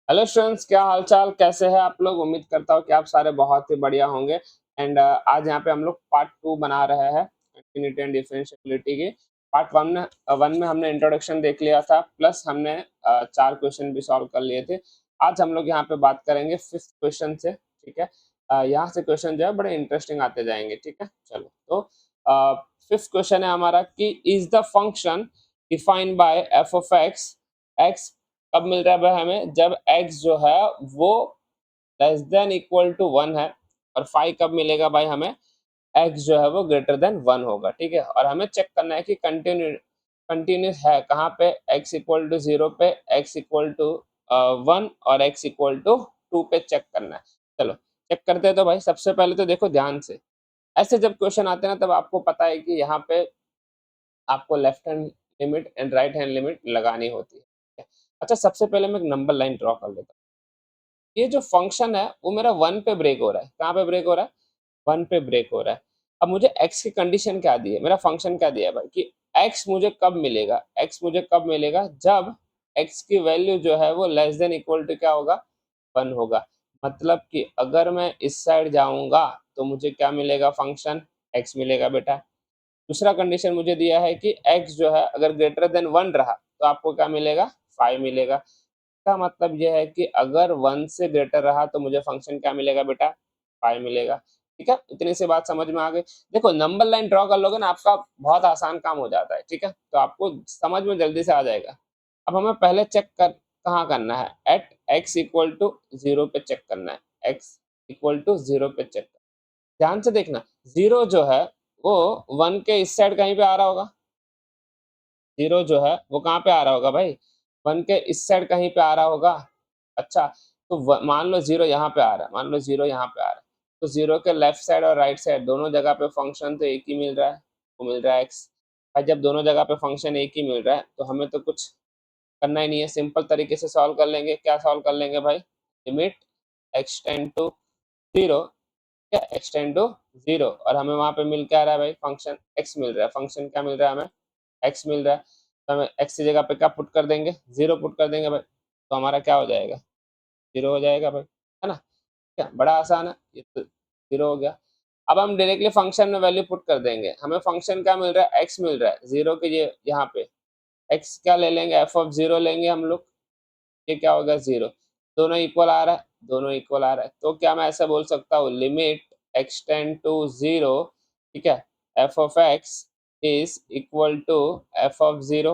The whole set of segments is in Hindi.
हेलो स्टूडेंट्स, क्या हालचाल, कैसे हैं आप लोग। उम्मीद करता हूँ कि आप सारे बहुत ही बढ़िया होंगे। एंड आज यहाँ पे हम लोग पार्ट 2 बना रहे हैं कंटिन्यूटी एंड डिफरेंशिएबिलिटी की। पार्ट 1 में हमने इंट्रोडक्शन देख लिया था, प्लस हमने 4 क्वेश्चन भी सॉल्व कर लिए थे। आज हम लोग यहाँ पे बात करेंगे 5th क्वेश्चन से। ठीक है, यहाँ से क्वेश्चन जो है बड़े इंटरेस्टिंग आते जाएंगे। ठीक है, चलो तो 5th क्वेश्चन है हमारा कि is the function defined by F of x. X कब मिल रहा है भाई हमें, जब x जो है वो लेस देन इक्वल टू 1 है। और फाई कब मिलेगा भाई हमें, x जो है वो ग्रेटर देन 1 होगा। ठीक है, और हमें चेक करना है कि कंटिन्यूस है कहाँ पे, x इक्वल टू 0 पे, x इक्वल टू 1 और x इक्वल टू 2 पे चेक करना है। चलो चेक करते हैं। तो भाई सबसे पहले तो देखो ध्यान से, ऐसे जब क्वेश्चन आते हैं ना तब आपको पता है कि यहाँ पे आपको left hand limit and right hand limit लगानी होती है। अच्छा, सबसे पहले मैं एक नंबर लाइन ड्रॉ कर लेता हूँ। ये जो फंक्शन है वो मेरा 1 पे ब्रेक हो रहा है। कहाँ पे ब्रेक हो रहा है, 1 पे ब्रेक हो रहा है। अब मुझे x की कंडीशन क्या दी है, मेरा फंक्शन क्या दिया है भाई कि x मुझे कब मिलेगा, x मुझे कब मिलेगा जब x की वैल्यू जो है वो लेस देन इक्वल टू क्या होगा, 1 होगा। मतलब कि अगर मैं इस साइड जाऊंगा तो मुझे क्या मिलेगा, फंक्शन x मिलेगा बेटा। दूसरा कंडीशन मुझे दिया है कि x जो है अगर ग्रेटर देन 1 रहा तो आपको क्या मिलेगा, 5 मिलेगा। इसका मतलब यह है कि अगर 1 से ग्रेटर रहा तो मुझे फंक्शन क्या मिलेगा बेटा, 5 मिलेगा। ठीक है, इतनी सी बात समझ में आ गई। देखो नंबर लाइन ड्रॉ कर लोगे ना, आपका बहुत आसान काम हो जाता है। ठीक है, तो आपको समझ में जल्दी से आ जाएगा। अब हमें पहले चेक कर कहाँ करना है, एट x इक्वल टू 0 पे चेक करना है। x इक्वल टू 0 पे चेक, ध्यान से देखना। 0 जो है वो 1 के इस साइड कहीं पे आ रहा होगा। 0 जो है वो कहाँ पे आ रहा होगा भाई, 1 के इस साइड कहीं पे आ रहा होगा। अच्छा, तो मान लो 0 यहाँ पे आ रहा है, मान लो 0 यहाँ पे आ रहा है, तो 0 के लेफ्ट साइड और राइट साइड दोनों जगह पे फंक्शन तो एक ही मिल रहा है, वो मिल रहा है x। और जब दोनों जगह पे फंक्शन एक ही मिल रहा है तो हमें तो कुछ करना ही नहीं है, सिंपल तरीके से सॉल्व कर लेंगे। क्या सॉल्व कर लेंगे भाई, लिमिट x टेंड टू 0, क्या एक्सटेंड टू 0, और हमें वहां पे मिल क्या रहा है भाई, फंक्शन x मिल रहा है। फंक्शन क्या मिल रहा है हमें, x मिल रहा है। तो हमें x की जगह पे क्या पुट कर देंगे, 0 पुट कर देंगे भाई, तो हमारा क्या हो जाएगा, 0 हो जाएगा भाई, है ना। क्या बड़ा आसान है, ये तो 0 हो गया। अब हम डायरेक्टली फंक्शन में वैल्यू पुट कर देंगे। हमें फंक्शन क्या मिल रहा है, x मिल रहा है। 0 के ये यहाँ पे x क्या ले लेंगे, f ऑफ 0 लेंगे हम लोग। ये क्या होगा, 0। दोनों इक्वल आ रहा है, दोनों इक्वल आ रहा है, तो क्या मैं ऐसा बोल सकता हूँ, लिमिट x टेंड टू 0, ठीक है, f of x is equal to f of 0,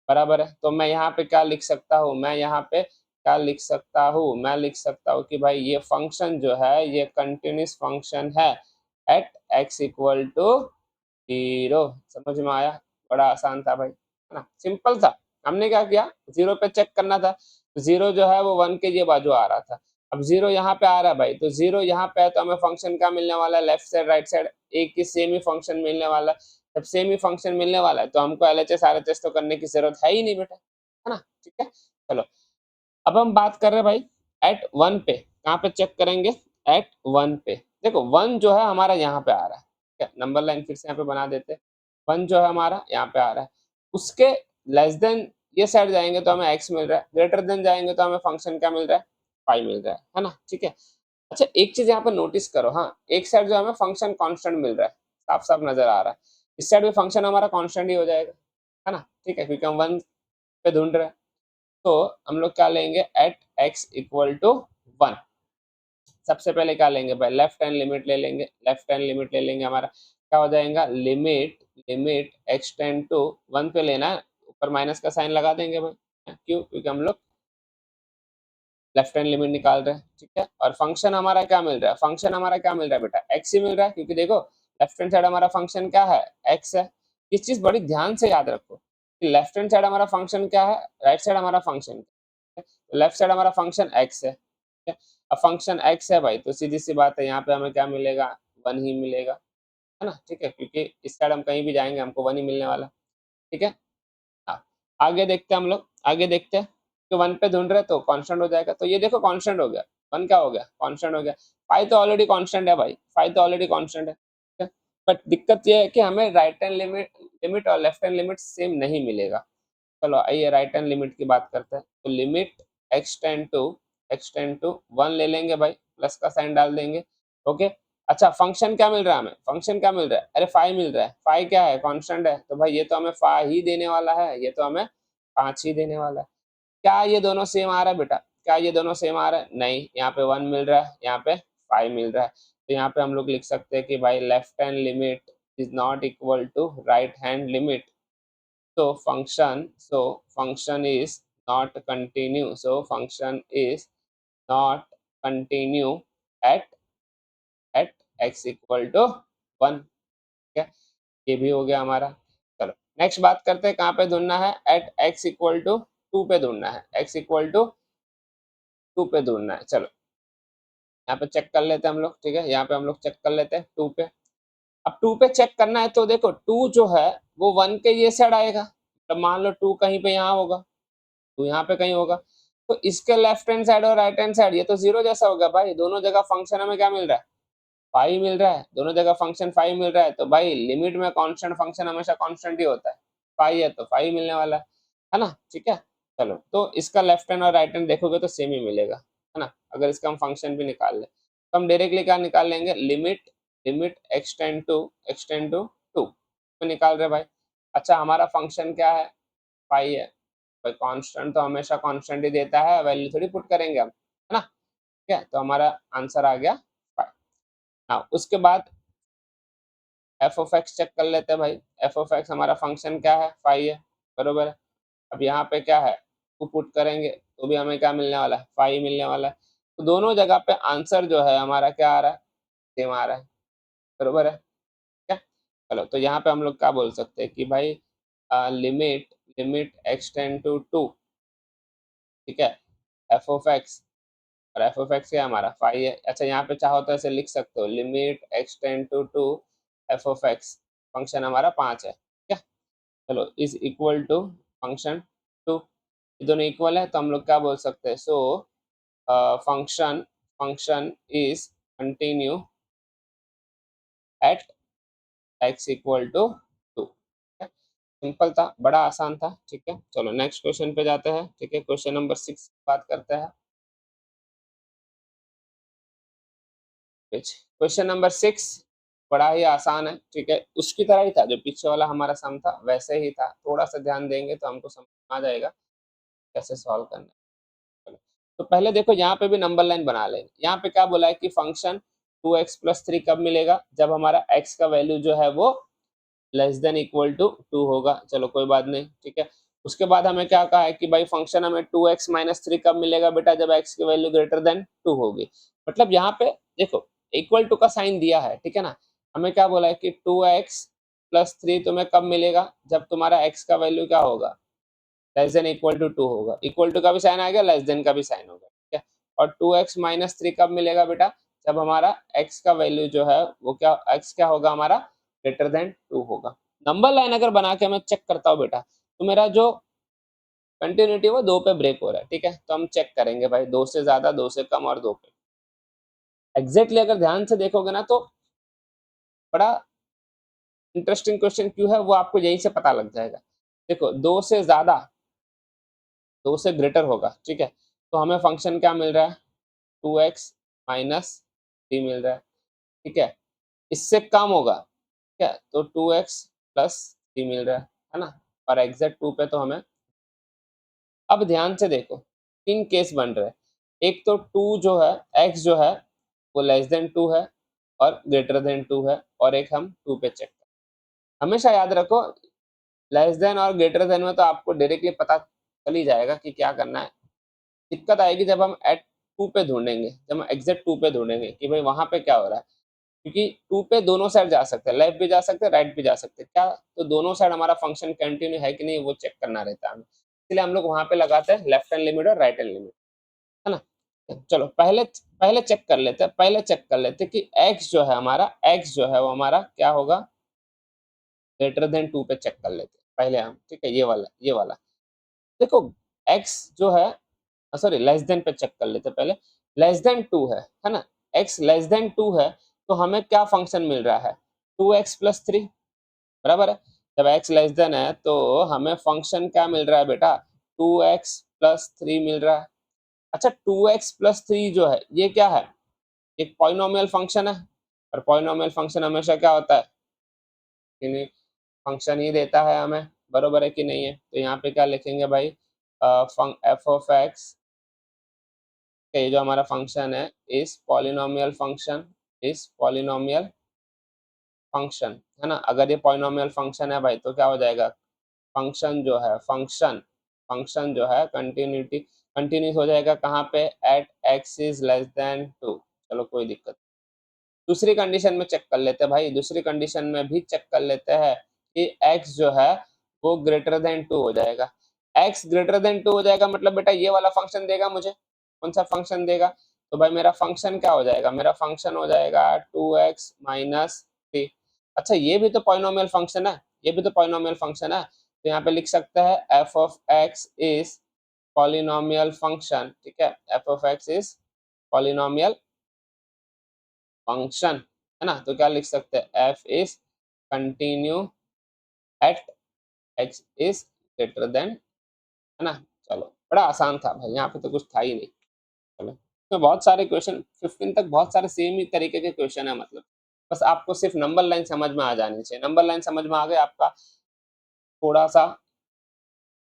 बराबर है। तो मैं यहाँ पे क्या लिख सकता हूँ, मैं यहाँ पे क्या लिख सकता हूँ, मैं लिख सकता हूँ कि भाई ये फंक्शन जो है ये कंटिन्यूस फंक्शन है एट x इक्वल टू 0। समझ में आया, बड़ा आसान था भाई, है ना, सिंपल था। हमने क्या किया, 0 पे चेक करना था, तो 0 जो है वो 1 के ये बाजू आ रहा था। अब 0 यहाँ पे आ रहा है भाई, तो 0 यहाँ पे है तो हमें फंक्शन क्या मिलने वाला है, लेफ्ट साइड राइट साइड एक ही सेम ही फंक्शन मिलने वाला है। जब सेम ही फंक्शन मिलने वाला है तो हमको एलएचएस आरएचएस तो करने की जरूरत है ही नहीं बेटा, है ना। ठीक है, चलो अब हम बात कर रहे हैं भाई एट 1 पे, कहाँ पे चेक करेंगे, एट 1 पे। देखो 1 जो है हमारा यहाँ पे आ रहा है, ठीक है, नंबर लाइन फिर से यहाँ पे बना देते हैं। 1 जो है हमारा यहाँ पे आ रहा है, उसके लेस देन ये साइड जाएंगे तो हमें x मिल रहा है, ग्रेटर देन जाएंगे तो हमें फंक्शन क्या मिल रहा है, 5 मिल रहा है ना। ठीक है, अच्छा एक चीज यहाँ पे नोटिस करो, हाँ एक साइड जो हमें फंक्शन कांस्टेंट मिल रहा है, साफ साफ नजर आ रहा है, इस साइड भी फंक्शन हमारा कांस्टेंट ही हो जाएगा, है ना। ठीक है, क्योंकि हम 1 पे ढूंढ रहे हैं, तो हम लोग क्या लेंगे, एट x इक्वल टू 1। सबसे पहले क्या लेंगे भाई, लेफ्ट हैंड लिमिट ले लेंगे, लेफ्ट हैंड लिमिट ले लेंगे, हमारा क्या हो जाएगा, limit limit x tend to 1 पे लेना है, ऊपर माइनस का साइन लगा देंगे भाई, क्यों, क्योंकि हम लोग लेफ्ट हैंड लिमिट निकाल रहे हैं। ठीक है, और फंक्शन हमारा क्या मिल रहा है, फंक्शन हमारा क्या मिल रहा है बेटा, x ही मिल रहा है, क्योंकि देखो लेफ्ट हैंड साइड हमारा फंक्शन क्या है, x है। इस चीज बड़ी ध्यान से याद रखो कि लेफ्ट हैंड साइड हमारा फंक्शन क्या है, राइट साइड हमारा फंक्शन, लेफ्ट साइड हमारा फंक्शन x है। ठीक है, अब फंक्शन x है भाई तो सीधी सी बात है, यहाँ पे हमें क्या मिलेगा, 1 ही मिलेगा, है ना। ठीक है, क्योंकि इस साइड हम कहीं भी जाएंगे हमको 1 ही मिलने वाला। ठीक है, हाँ आगे देखते हैं हम लोग, आगे देखते हैं कि 1 पे ढूंढ रहे तो कांस्टेंट हो जाएगा, तो ये देखो कांस्टेंट हो गया, 1 क्या हो गया, कांस्टेंट हो गया। 5 तो ऑलरेडी कांस्टेंट है भाई, 5 तो ऑलरेडी कांस्टेंट है। ठीक है, बट दिक्कत ये है कि हमें राइट हैंड लिमिट लिमिट और लेफ्ट हैंड लिमिट सेम नहीं मिलेगा। चलो आइए राइट हैंड लिमिट की बात करते हैं, तो लिमिट एक्सटेंड टू 1 ले लेंगे भाई, प्लस का साइन डाल देंगे। ओके, अच्छा फंक्शन क्या मिल रहा है हमें, फंक्शन क्या मिल रहा है, अरे फाइव मिल रहा है। फाइव क्या है, कांस्टेंट है, तो भाई ये तो हमें 5 ही देने वाला है, ये तो हमें 5 ही देने वाला है। क्या ये दोनों सेम आ रहा है बेटा, क्या ये दोनों सेम आ रहा है, नहीं, यहाँ पे 1 मिल रहा है, यहाँ पे 5 मिल रहा है। तो यहाँ पे हम लोग लिख सकते हैं कि भाई left hand limit is not equal to right hand limit. So function is not continue. So function is not continue at at x equal to 1। ठीक है, ये भी हो गया हमारा। चलो नेक्स्ट बात करते हैं, कहाँ पे ढूंढना है, एट x इक्वल टू 2 पे ढूंढना है, x इक्वल टू 2 पे ढूंढना है। चलो यहाँ पे चेक कर लेते हैं हम लोग, ठीक है, यहाँ पे हम लोग चेक कर लेते हैं 2 पे। अब 2 पे चेक करना है तो देखो 2 जो है वो 1 के ये साइड आएगा, तो मान लो 2 कहीं पे यहाँ होगा, तो यहाँ पे कहीं होगा, तो इसके लेफ्ट हैंड साइड और राइट हैंड साइड ये तो जीरो जैसा हो गया भाई, दोनों जगह फंक्शन हमें क्या मिल रहा है, 5 मिल रहा है, दोनों जगह फंक्शन 5 मिल रहा है। तो भाई लिमिट में कांस्टेंट फंक्शन हमेशा कांस्टेंट ही होता है, 5 है तो 5 मिलने वाला है ना, ठीक है। चलो तो इसका लेफ्ट हैंड और राइट हैंड देखोगे तो सेम ही मिलेगा, है ना। अगर इसका हम फंक्शन भी निकाल ले तो हम डायरेक्टली क्या निकाल लेंगे, लिमिट लिमिट एक्सटेंड टू 2 तो निकाल रहे भाई। अच्छा हमारा फंक्शन क्या है, 5 है भाई, कांस्टेंट तो हमेशा कांस्टेंट ही देता है, वैल्यू थोड़ी पुट करेंगे हम, है ना, ठीक है। तो हमारा आंसर आ गया 5। नाउ उसके बाद एफ ऑफ एक्स चेक कर लेते हैं भाई, एफ ऑफ एक्स हमारा फंक्शन क्या है, 5 है, बरोबर है। अब यहाँ पे क्या है, टू पुट करेंगे तो भी हमें क्या मिलने वाला है, 5 मिलने वाला है। तो दोनों जगह पे आंसर जो है हमारा क्या आ रहा है, सेम आ रहा है, बरोबर है क्या। चलो तो यहाँ पे हम लोग क्या बोल सकते हैं कि भाई लिमिट लिमिट एक्सटेंड टू 2, ठीक है, एफ ऑफ एक्स, और एफ ऑफ एक्स क्या हमारा 5 है। अच्छा यहाँ पे चाहो तो ऐसे लिख सकते हो, limit x tend to 2 f of x, function हमारा 5 है, ठीक है। चलो इज इक्वल टू फंक्शन 2, ये दोनों इक्वल है तो हम लोग क्या बोल सकते हैं, so function function is continue at x equal to 2। Simple था, बड़ा आसान था, ठीक है। चलो नेक्स्ट क्वेश्चन पे जाते हैं, ठीक है, क्वेश्चन नंबर 6 बात करते हैं। क्वेश्चन नंबर 6 बड़ा ही आसान है, ठीक है, उसकी तरह ही था, जो पीछे वाला हमारा सम था वैसे ही था, थोड़ा सा ध्यान देंगे तो हमको समझ आ जाएगा कैसे सॉल्व करना है। चलो तो पहले देखो यहाँ पे भी नंबर लाइन बना लेंगे। यहाँ पे क्या बोला है कि फंक्शन 2x प्लस 3 कब मिलेगा, जब हमारा x का वैल्यू जो है वो लेस देन इक्वल टू 2 होगा। चलो कोई बात नहीं, ठीक है। उसके बाद हमें क्या कहा है कि भाई फंक्शन हमें 2x माइनस 3 कब मिलेगा बेटा, जब x की वैल्यू ग्रेटर देन 2 होगी। मतलब यहाँ पे देखो इक्वल टू का साइन दिया है, ठीक है ना। हमें क्या बोला है कि 2x प्लस 3 तुम्हें कब मिलेगा, जब तुम्हारा x का वैल्यू क्या होगा, लेस देन इक्वल टू 2 होगा। इक्वल टू का भी साइन आएगा, लेस देन का भी साइन होगा, ठीक है। और 2x माइनस 3 कब मिलेगा बेटा, जब हमारा x का वैल्यू जो है वो क्या, x क्या होगा हमारा, ग्रेटर देन 2 होगा। नंबर लाइन अगर बना के मैं चेक करता हूँ बेटा, तो मेरा जो कंटिन्यूटी वो 2 पे ब्रेक हो रहा है, ठीक है। तो हम चेक करेंगे भाई 2 से ज्यादा, 2 से कम और 2 पे। एग्जैक्टली अगर ध्यान से देखोगे ना तो बड़ा इंटरेस्टिंग क्वेश्चन क्यों है वो आपको यहीं से पता लग जाएगा। देखो 2 से ज्यादा, 2 से ग्रेटर होगा, ठीक है, तो हमें फंक्शन क्या मिल रहा है, 2x माइनस 3 मिल रहा है, ठीक है। इससे कम होगा, ठीक है, तो 2x प्लस 3 मिल रहा है ना। और एग्जैक्ट 2 पे तो हमें, अब ध्यान से देखो 3 केस बन रहे हैं। एक तो 2 जो है, x जो है वो लेस देन 2 है और ग्रेटर देन 2 है, और एक हम 2 पे चेक करें। हमेशा याद रखो लेस देन और ग्रेटर देन में तो आपको डायरेक्टली पता चल ही जाएगा कि क्या करना है। दिक्कत आएगी जब हम एट 2 पे ढूंढेंगे, जब हम एग्जैक्ट 2 पे ढूंढेंगे कि भाई वहां पे क्या हो रहा है, क्योंकि 2 पे दोनों साइड जा सकते हैं, लेफ्ट भी जा सकते हैं, राइट भी जा सकते हैं, क्या तो दोनों साइड हमारा फंक्शन कंटिन्यू है कि नहीं वो चेक करना रहता है हमें। इसलिए हम लोग वहां पे लगाते हैं लेफ्ट हैंड लिमिट और राइट हैंड लिमिट, है ना। चलो पहले पहले चेक कर लेते हैं, पहले चेक कर लेते हैं कि x जो है हमारा, x जो है वो हमारा क्या होगा, ग्रेटर देन 2 पे चेक कर लेते हैं पहले हम, ठीक है, ये वाला देखो x जो है, सॉरी लेस देन पे चेक कर लेते हैं पहले। लेस देन 2 है ना, x लेस देन 2 है, तो हमें क्या फंक्शन मिल रहा है, 2x प्लस 3, बराबर है। जब x लेस देन है तो हमें फंक्शन क्या मिल रहा है बेटा, 2x प्लस 3 मिल रहा है। अच्छा 2x+3 जो है ये क्या है, एक पॉलिनोमियल फंक्शन है, और पॉलिनोमियल फंक्शन हमेशा क्या होता है, फंक्शन ही देता है हमें, बरोबर है कि नहीं है। तो यहाँ पे क्या लिखेंगे भाई, एफ ऑफ एक्स, ये जो हमारा फंक्शन है इस पॉलिनोमियल फंक्शन, इस पॉलिनोमियल फंक्शन है ना। अगर ये पॉलिनोमियल फंक्शन है भाई तो क्या हो जाएगा, फंक्शन जो है, फंक्शन जो है कंटिन्यूटी कंटिन्यूस हो जाएगा कहाँ पे, at x is less than 2। चलो कोई दिक्कत। दूसरी कंडीशन में चेक कर लेते हैं भाई, दूसरी कंडीशन में भी चेक कर लेते हैं कि x जो है वो ग्रेटर देन 2 हो जाएगा। x ग्रेटर देन 2 हो जाएगा मतलब बेटा ये वाला फंक्शन देगा मुझे, कौन सा फंक्शन देगा, तो भाई मेरा फंक्शन क्या हो जाएगा, मेरा फंक्शन हो जाएगा 2x माइनस 3। अच्छा ये भी तो पॉलिनोमियल फंक्शन है, ये भी तो पॉलिनोमियल फंक्शन है, तो यहाँ पे लिख सकते हैं f of x is polynomial function, ठीक है, f of x is polynomial function, है ना। तो क्या लिख सकते हैं, f is continue at x is greater than, है ना। चलो बड़ा आसान था भाई, यहाँ पे तो कुछ था ही नहीं। चलो तो बहुत सारे क्वेश्चन 15 तक बहुत सारे सेम ही तरीके के क्वेश्चन है, मतलब बस आपको सिर्फ नंबर लाइन समझ में आ जानी चाहिए, नंबर लाइन समझ में आ गए आपका थोड़ा सा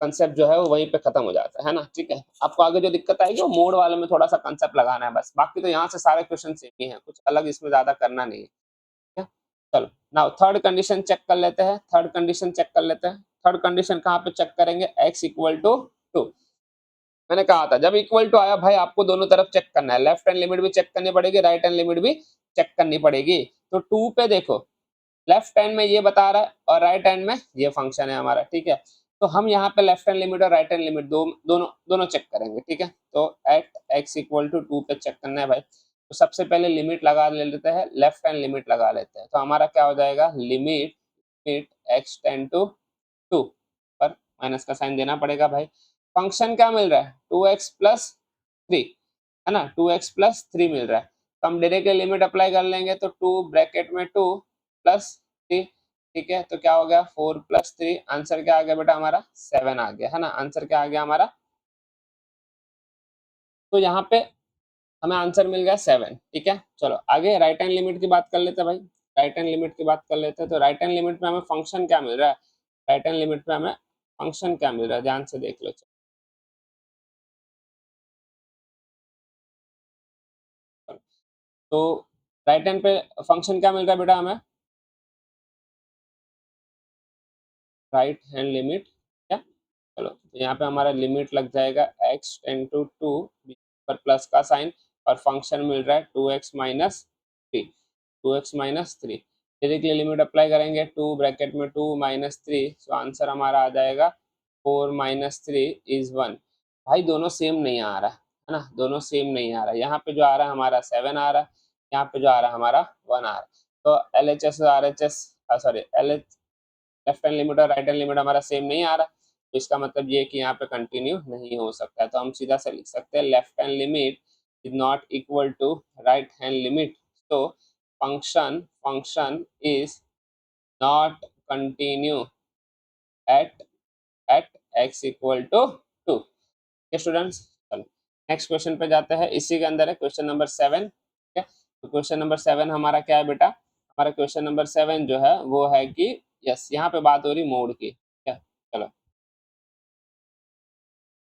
कंसेप्ट जो है वो वहीं पे खत्म हो जाता है ना, ठीक है। आपको आगे जो दिक्कत आएगी वो मोड वाले में थोड़ा सा कंसेप्ट लगाना है बस, बाकी तो यहाँ से सारे क्वेश्चन सेम ही है, कुछ अलग इसमें ज्यादा करना नहीं है। चलो नाउ थर्ड कंडीशन चेक कर लेते हैं, थर्ड कंडीशन चेक कर लेते हैं। थर्ड कंडीशन कहाँ पे चेक करेंगे, x इक्वल टू 2। मैंने कहा था जब इक्वल टू आया भाई आपको दोनों तरफ चेक करना है, लेफ्ट हैंड लिमिट भी चेक करनी पड़ेगी, राइट हैंड लिमिट भी चेक करनी पड़ेगी। तो 2 पे देखो लेफ्ट हैंड में ये बता रहा है और राइट हैंड में ये फंक्शन है हमारा, ठीक है। तो हम यहाँ पे लेफ्ट हैंड लिमिट और राइट हैंड लिमिट दोनों चेक करेंगे, ठीक है। तो एट x इक्वल टू 2 पे चेक करना है भाई, तो सबसे पहले लिमिट लगा लेते हैं, लेफ्ट हैंड लिमिट लगा लेते हैं। तो हमारा क्या हो जाएगा, लिमिट x टेंड टू 2 पर माइनस का साइन देना पड़ेगा भाई। फंक्शन क्या मिल रहा है, 2x प्लस 3, है ना, 2x+3 मिल रहा है। तो हम डायरेक्टली लिमिट अप्लाई कर लेंगे, तो 2 ब्रैकेट में 2 प्लस 3, ठीक है। तो क्या हो गया 4+3, आंसर क्या आ गया बेटा हमारा 7 आ गया, है ना, आंसर क्या आ गया हमारा। तो यहाँ पे हमें आंसर मिल गया 7, ठीक है। चलो आगे राइट हैंड लिमिट की बात कर लेते हैं भाई, राइट हैंड लिमिट की बात कर लेते हैं। तो राइट हैंड लिमिट में हमें फंक्शन क्या मिल रहा है, राइट हैंड लिमिट में हमें फंक्शन क्या मिल रहा है, ध्यान से देख लो। तो राइट हैंड पे फंक्शन क्या मिल रहा है बेटा हमें, राइट हैंड लिमिट क्या, चलो तो यहाँ पे हमारा लिमिट लग जाएगा x टेंड टू 2 पर प्लस का साइन, और फंक्शन मिल रहा है 2x-3, 2x-3। Directly limit apply करेंगे, 2 ब्रैकेट में 2 माइनस 3, सो आंसर हमारा आ जाएगा 4-3 = 1। भाई दोनों सेम नहीं आ रहा है ना, दोनों सेम नहीं आ रहा, यहाँ पे जो आ रहा है हमारा 7 आ रहा है, यहाँ पे जो आ रहा है हमारा 1 आ रहा है। तो L H S R H S sorry L H left hand limit और राइट हैंड लिमिट हमारा सेम नहीं आ रहा, तो इसका मतलब ये कि यहाँ पे कंटिन्यू नहीं हो सकता है। तो हम सीधा से लिख सकते हैं left hand limit is not equal to right hand limit, तो function function is not continue at at x equal to 2। Students चलो नेक्स्ट क्वेश्चन पे जाते हैं, इसी के अंदर है क्वेश्चन नंबर 7, ठीक है। तो क्वेश्चन नंबर 7 हमारा क्या है बेटा, हमारा क्वेश्चन नंबर 7 जो है वो है कि यस यहाँ पे बात हो रही मोड की, क्या, चलो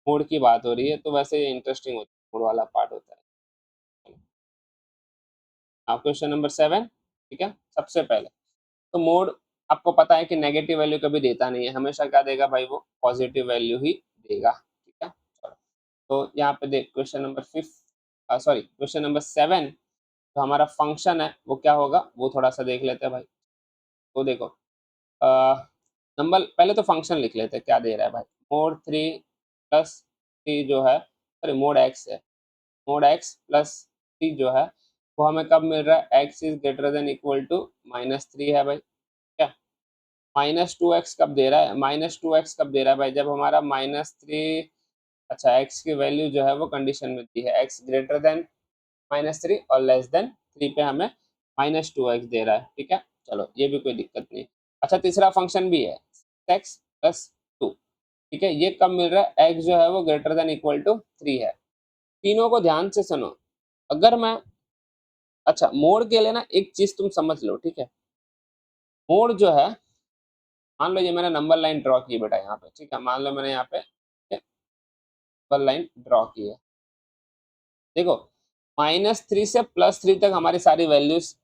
मोड की बात हो रही है, तो वैसे इंटरेस्टिंग होता है, मोड वाला पार्ट होता है। हाँ क्वेश्चन नंबर 7, ठीक है। सबसे पहले तो मोड आपको पता है कि नेगेटिव वैल्यू कभी देता नहीं है, हमेशा क्या देगा भाई, वो पॉजिटिव वैल्यू ही देगा, ठीक है। चलो तो यहाँ पे देख question number 5 sorry question number 7, तो हमारा फंक्शन है वो क्या होगा वो थोड़ा सा देख लेते हैं भाई। तो देखो नंबर पहले तो फंक्शन लिख लेते हैं क्या दे रहा है भाई, मोड 3+3 जो है, सॉरी मोड एक्स है, मोड x+3 जो है वो हमें कब मिल रहा है, x is greater than equal to -3 है भाई, क्या -2x कब दे रहा है, -2x कब दे रहा है भाई, जब हमारा -3, अच्छा x की वैल्यू जो है वो कंडीशन में दी है x ग्रेटर देन -3 और लेस देन 3 पे हमें -2x दे रहा है, ठीक है। चलो ये भी कोई दिक्कत नहीं। अच्छा तीसरा फंक्शन भी है x+2, ठीक है, ये कब मिल रहा है, x जो है वो ग्रेटर देन इक्वल टू 3 है, तीनों को ध्यान से सुनो। अगर मैं, अच्छा मोड के लिए ना एक चीज तुम समझ लो, ठीक है। मोड जो है, मान लो ये मैंने नंबर लाइन ड्रॉ की बेटा यहाँ पे, ठीक है। मान लो मैंने यहाँ पे नंबर लाइन ड्रॉ की है। देखो -3 से +3 तक हमारी सारी वैल्यूज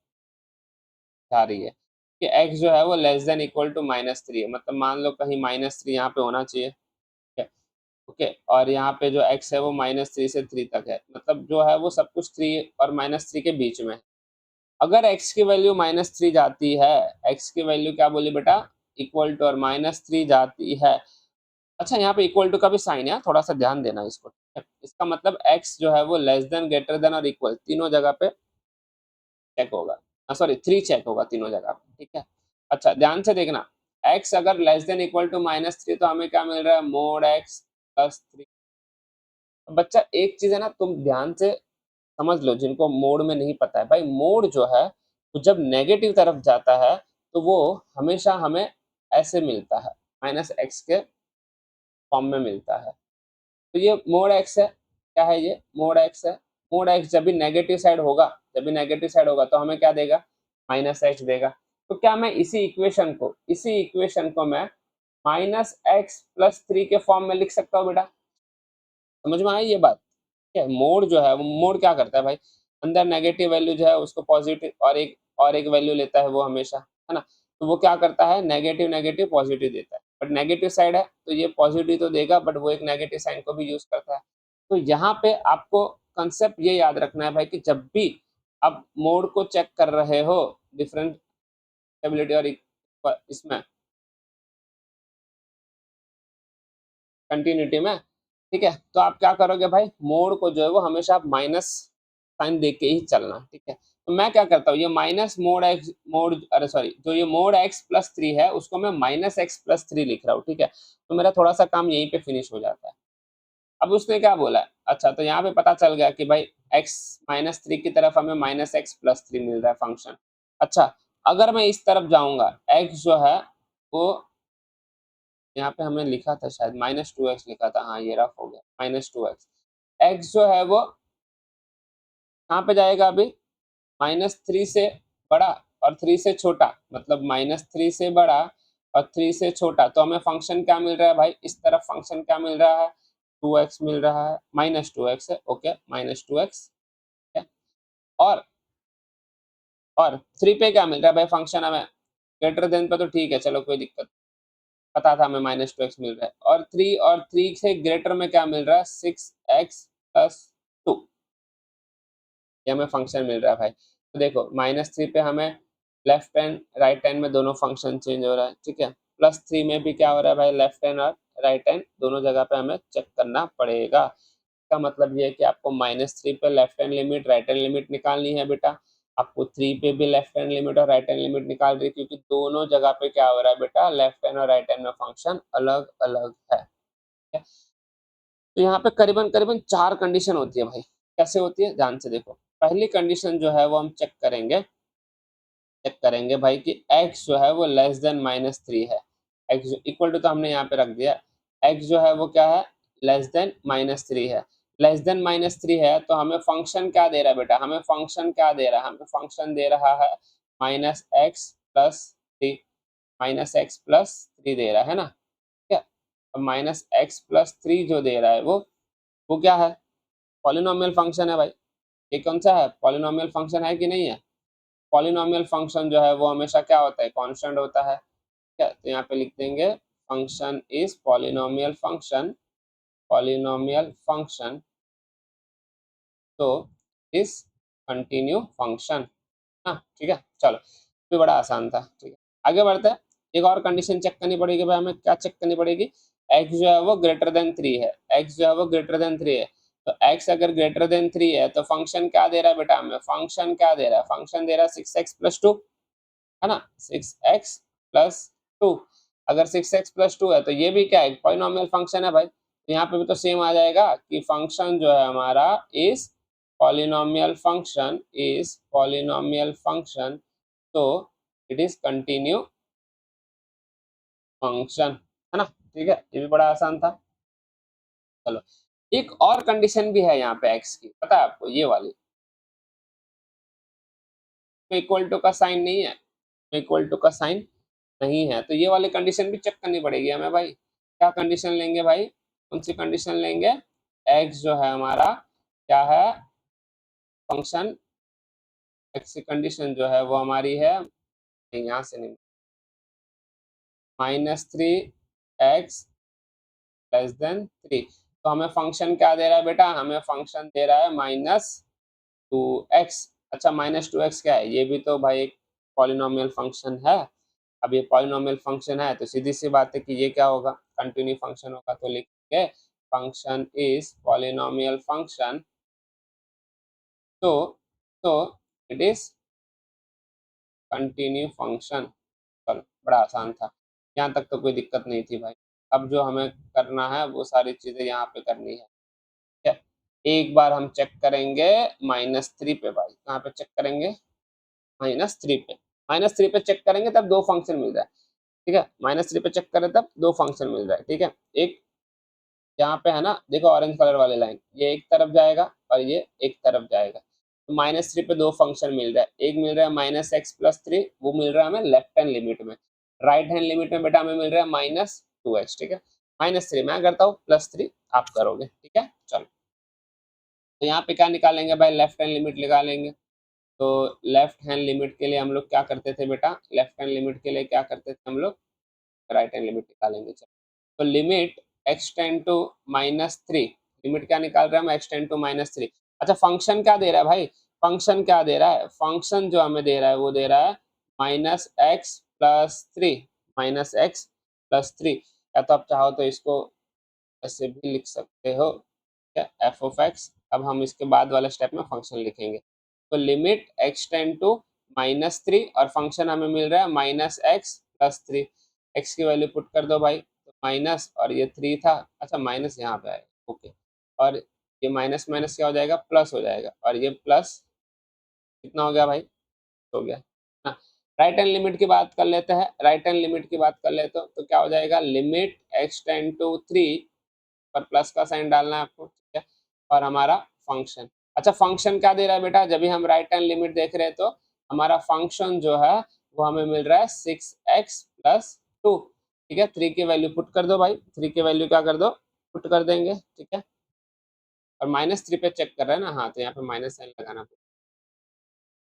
जा रही है कि x जो है वो लेस देन इक्वल टू -3 है। मतलब मान लो कहीं -3 यहाँ पे होना चाहिए, ठीक है। ओके, और यहाँ पे जो x है वो -3 से 3 तक है, मतलब जो है वो सब कुछ 3 और -3 के बीच में है। अगर x की वैल्यू -3 जाती है, x की वैल्यू क्या बोली बेटा, इक्वल टू और -3 जाती है। अच्छा यहाँ पे इक्वल टू का भी साइन है, थोड़ा सा ध्यान देना इसको, ठीक है? इसका मतलब x जो है वो लेस देन, ग्रेटर देन और इक्वल तीनों जगह पे चेक होगा, सॉरी 3 चेक होगा तीनों जगह पे, ठीक है। अच्छा ध्यान से देखना, x अगर लेस देन इक्वल टू -3 तो हमें क्या मिल रहा है, मोड x प्लस 3। बच्चा एक चीज है ना, तुम ध्यान से समझ लो, जिनको मोड में नहीं पता है भाई, मोड जो है वो जब नेगेटिव तरफ जाता है तो वो हमेशा हमें ऐसे मिलता है, -x के फॉर्म में मिलता है। तो ये मोड x है, क्या है ये, मोड x है। मोड x जब भी नेगेटिव साइड होगा, जब भी नेगेटिव साइड होगा तो हमें क्या देगा, -x देगा। तो क्या मैं इसी इक्वेशन को मैं -x+3 के फॉर्म में लिख सकता हूँ बेटा? समझ में आई ये बात? ठीक है। मोड जो है वो, मोड क्या करता है भाई, अंदर नेगेटिव वैल्यू जो है उसको पॉजिटिव और एक वैल्यू लेता है वो हमेशा, है ना। तो वो क्या करता है, नेगेटिव नेगेटिव पॉजिटिव देता है। बट नेगेटिव साइड है तो ये पॉजिटिव तो देगा, बट वो एक नेगेटिव साइन को भी यूज करता है। तो यहाँ पे आपको कंसेप्ट ये याद रखना है भाई कि जब भी आप मोड को चेक कर रहे हो डिफरेंशिएबिलिटी और इसमें कंटिन्यूटी में, ठीक है, तो आप क्या करोगे भाई, मोड को जो है वो हमेशा आप माइनस साइन देख के ही चलना, ठीक है। तो मैं क्या करता हूँ, ये माइनस मोड एक्स मोड, अरे सॉरी, जो ये मोड x+3 है उसको मैं -x+3 लिख रहा हूँ, ठीक है। तो मेरा थोड़ा सा काम यहीं पे फिनिश हो जाता है। अब उसने क्या बोला है, अच्छा तो यहाँ पे पता चल गया कि भाई x-3 की तरफ हमें -x+3 मिल रहा है फंक्शन। अच्छा, अगर मैं इस तरफ जाऊंगा, x जो है वो, यहाँ पे हमने लिखा था शायद -2x लिखा था, हाँ ये रफ हो गया, -2x। x जो है वो कहाँ पे जाएगा अभी, -3 से बड़ा और 3 से छोटा, मतलब -3 से बड़ा और 3 से छोटा। तो हमें फंक्शन क्या मिल रहा है भाई, इस तरफ फंक्शन क्या मिल रहा है, 2x मिल रहा है, -2x है, ओके, -2x है। और और 3 पे क्या मिल रहा है भाई फंक्शन हमें, ग्रेटर देन पे तो ठीक है, चलो कोई दिक्कत, पता था हमें -2x मिल रहा है। और 3 से ग्रेटर में क्या मिल रहा है, 6x+2, ये हमें फंक्शन मिल रहा है भाई। तो देखो -3 पे हमें लेफ्ट हैंड राइट हैंड में दोनों फंक्शन चेंज हो रहा है, ठीक है। +3 में भी क्या हो रहा है भाई, लेफ्ट हैंड और राइट हैंड दोनों जगह पे हमें चेक करना पड़ेगा। इसका मतलब ये है कि आपको -3 पे left hand limit right hand limit निकालनी है बेटा, आपको 3 पे भी लेफ्ट हैंड लिमिट और राइट हैंड लिमिट निकाल रही है, क्योंकि दोनों जगह पे क्या हो रहा है बेटा, लेफ्ट हैंड और राइट हैंड में फंक्शन अलग अलग है, ठीक है? तो यहाँ पे करीबन करीबन 4 कंडीशन होती है भाई। कैसे होती है, ध्यान से देखो। पहली कंडीशन जो है वो हम चेक करेंगे भाई कि x जो है वो लेस देन -3 है। x इक्वल टू तो हमने यहाँ पे रख दिया, x जो है वो क्या है, लेस देन -3 है। लेस देन -3 है तो हमें फंक्शन क्या दे रहा है बेटा, हमें फंक्शन क्या दे रहा है, हमें फंक्शन दे रहा है -x+3, -x+3 दे रहा है ना, ठीक है। अब -x+3 जो दे रहा है वो क्या है, पॉलिनोमियल फंक्शन है भाई। ये कौन सा है, पॉलिनोमियल फंक्शन है कि नहीं है। पॉलिनोमियल फंक्शन जो है वो हमेशा क्या होता है, कांस्टेंट होता है, ठीक है। तो यहाँ पे लिख देंगे function is polynomial function, polynomial function तो इज कंटिन्यू फंक्शन, हाँ ठीक है। चलो ये बड़ा आसान था, ठीक है। आगे बढ़ते हैं, एक और कंडीशन चेक करनी पड़ेगी भाई, हमें क्या चेक करनी पड़ेगी, x जो है वो ग्रेटर देन 3 है, x जो है वो ग्रेटर देन 3 है। तो x अगर ग्रेटर देन 3 है तो फंक्शन क्या दे रहा है बेटा, हमें फंक्शन क्या दे रहा है, फंक्शन दे रहा है 6x+2, है ना, 6x+2। अगर 6x+2 है तो ये भी क्या है, पॉलिनोमियल फंक्शन है भाई। तो यहाँ पे भी तो सेम आ जाएगा कि फंक्शन जो है हमारा इज पॉलिनोमियल फंक्शन तो इट इज कंटिन्यू फंक्शन, है ना, ठीक है। ये भी बड़ा आसान था। चलो एक और कंडीशन भी है यहाँ पे x की, पता है आपको, ये वाली, इक्वल टू का साइन नहीं है, इक्वल टू का साइन नहीं है, तो ये वाली कंडीशन भी चेक करनी पड़ेगी हमें भाई। क्या कंडीशन लेंगे भाई, कौन सी कंडीशन लेंगे, x जो है हमारा क्या है, फंक्शन x की कंडीशन जो है वो हमारी है, यहाँ से नहीं, -3x <3। तो हमें फंक्शन क्या दे रहा है बेटा, हमें फंक्शन दे रहा है -2x। अच्छा -2x क्या है, ये भी तो भाई एक पॉलिनोमियल फंक्शन है। अब ये पॉलिनोमियल फंक्शन है तो सीधी सी बात है कि ये क्या होगा, कंटिन्यू फंक्शन होगा, तो लिखेंगे फंक्शन इज पॉलिनोमियल फंक्शन, तो तो इट इज कंटिन्यू फंक्शन। चलो बड़ा आसान था, यहाँ तक तो कोई दिक्कत नहीं थी भाई। अब जो हमें करना है वो सारी चीजें यहाँ पे करनी है, ठीक है। एक बार हम चेक करेंगे -3 पे भाई, कहाँ पे चेक करेंगे, -3 पे, -3 पे चेक करेंगे तब दो फंक्शन मिल रहा है, ठीक है, -3 पे चेक करें तब दो फंक्शन मिल रहा है, ठीक है। एक यहाँ पे है ना, देखो ऑरेंज कलर वाली लाइन, ये एक तरफ जाएगा और ये एक तरफ जाएगा, तो -3 पे दो फंक्शन मिल रहा है, एक मिल रहा है -x+3, वो मिल रहा है हमें लेफ्ट हैंड लिमिट में, राइट हैंड लिमिट में बेटा हमें मिल रहा है -2x, ठीक है। -3 मैं करता हूँ, +3 आप करोगे, ठीक है। चलो, तो यहाँ पे क्या निकालेंगे भाई, लेफ्ट हैंड लिमिट निकालेंगे। तो लेफ्ट हैंड लिमिट के लिए हम लोग क्या करते थे बेटा, लेफ्ट हैंड लिमिट के लिए क्या करते थे हम लोग, राइट हैंड लिमिट निकालेंगे। चलो, तो limit x tend to -3, limit क्या निकाल रहे हैं हम, x टेंड टू -3। अच्छा, फंक्शन क्या दे रहा है भाई, फंक्शन क्या दे रहा है, फंक्शन जो हमें दे रहा है वो दे रहा है -x+3, -x+3, या तो आप चाहो तो इसको ऐसे भी लिख सकते हो, f(x). अब हम इसके बाद वाले स्टेप में फंक्शन लिखेंगे, तो लिमिट x टेंड टू -3 और फंक्शन हमें मिल रहा है -x+3, x की वैल्यू पुट कर दो भाई, तो माइनस और ये 3 था, अच्छा माइनस यहाँ पे आएगा, ओके, और ये माइनस माइनस क्या हो जाएगा, प्लस हो जाएगा, और ये प्लस कितना हो गया भाई, हो गया ना। राइट हैंड लिमिट की बात कर लेते हैं, राइट हैंड लिमिट की बात कर लेते हो तो क्या हो जाएगा, लिमिट x टेंड टू 3 पर प्लस का साइन डालना है आपको, ठीक है, और हमारा फंक्शन। अच्छा, फंक्शन क्या दे रहा है बेटा, जब भी हम राइट हैंड लिमिट देख रहे हैं तो हमारा फंक्शन जो है वो हमें मिल रहा है 6x+2, ठीक है। 3 की वैल्यू पुट कर दो भाई, 3 की वैल्यू क्या कर दो, पुट कर देंगे, ठीक है। और -3 पे चेक कर रहे हैं ना, हाँ, तो यहाँ पे माइनस साइन लगाना पड़ेगा,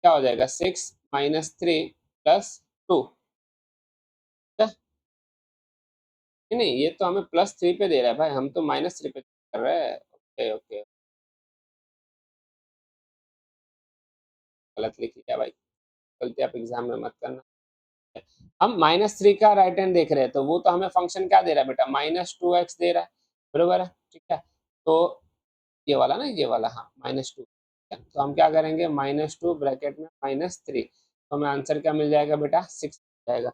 क्या हो जाएगा, 6 - 3 + 2, ठीक है। नहीं नहीं, ये तो हमें +3 पे दे रहा है भाई, हम तो -3 पे कर रहे हैं, ओके ओके, गलत लिख लिया भाई, गलती आप एग्जाम में मत करना। हम -3 का राइट हैंड देख रहे हैं तो वो तो हमें फंक्शन क्या दे रहा है बेटा, -2x दे रहा है, बरोबर है, ठीक है। तो ये वाला ना, ये वाला, हाँ, -2, तो हम क्या करेंगे, -2 ब्रैकेट में -3, तो हमें आंसर क्या मिल जाएगा बेटा, 6 जाएगा,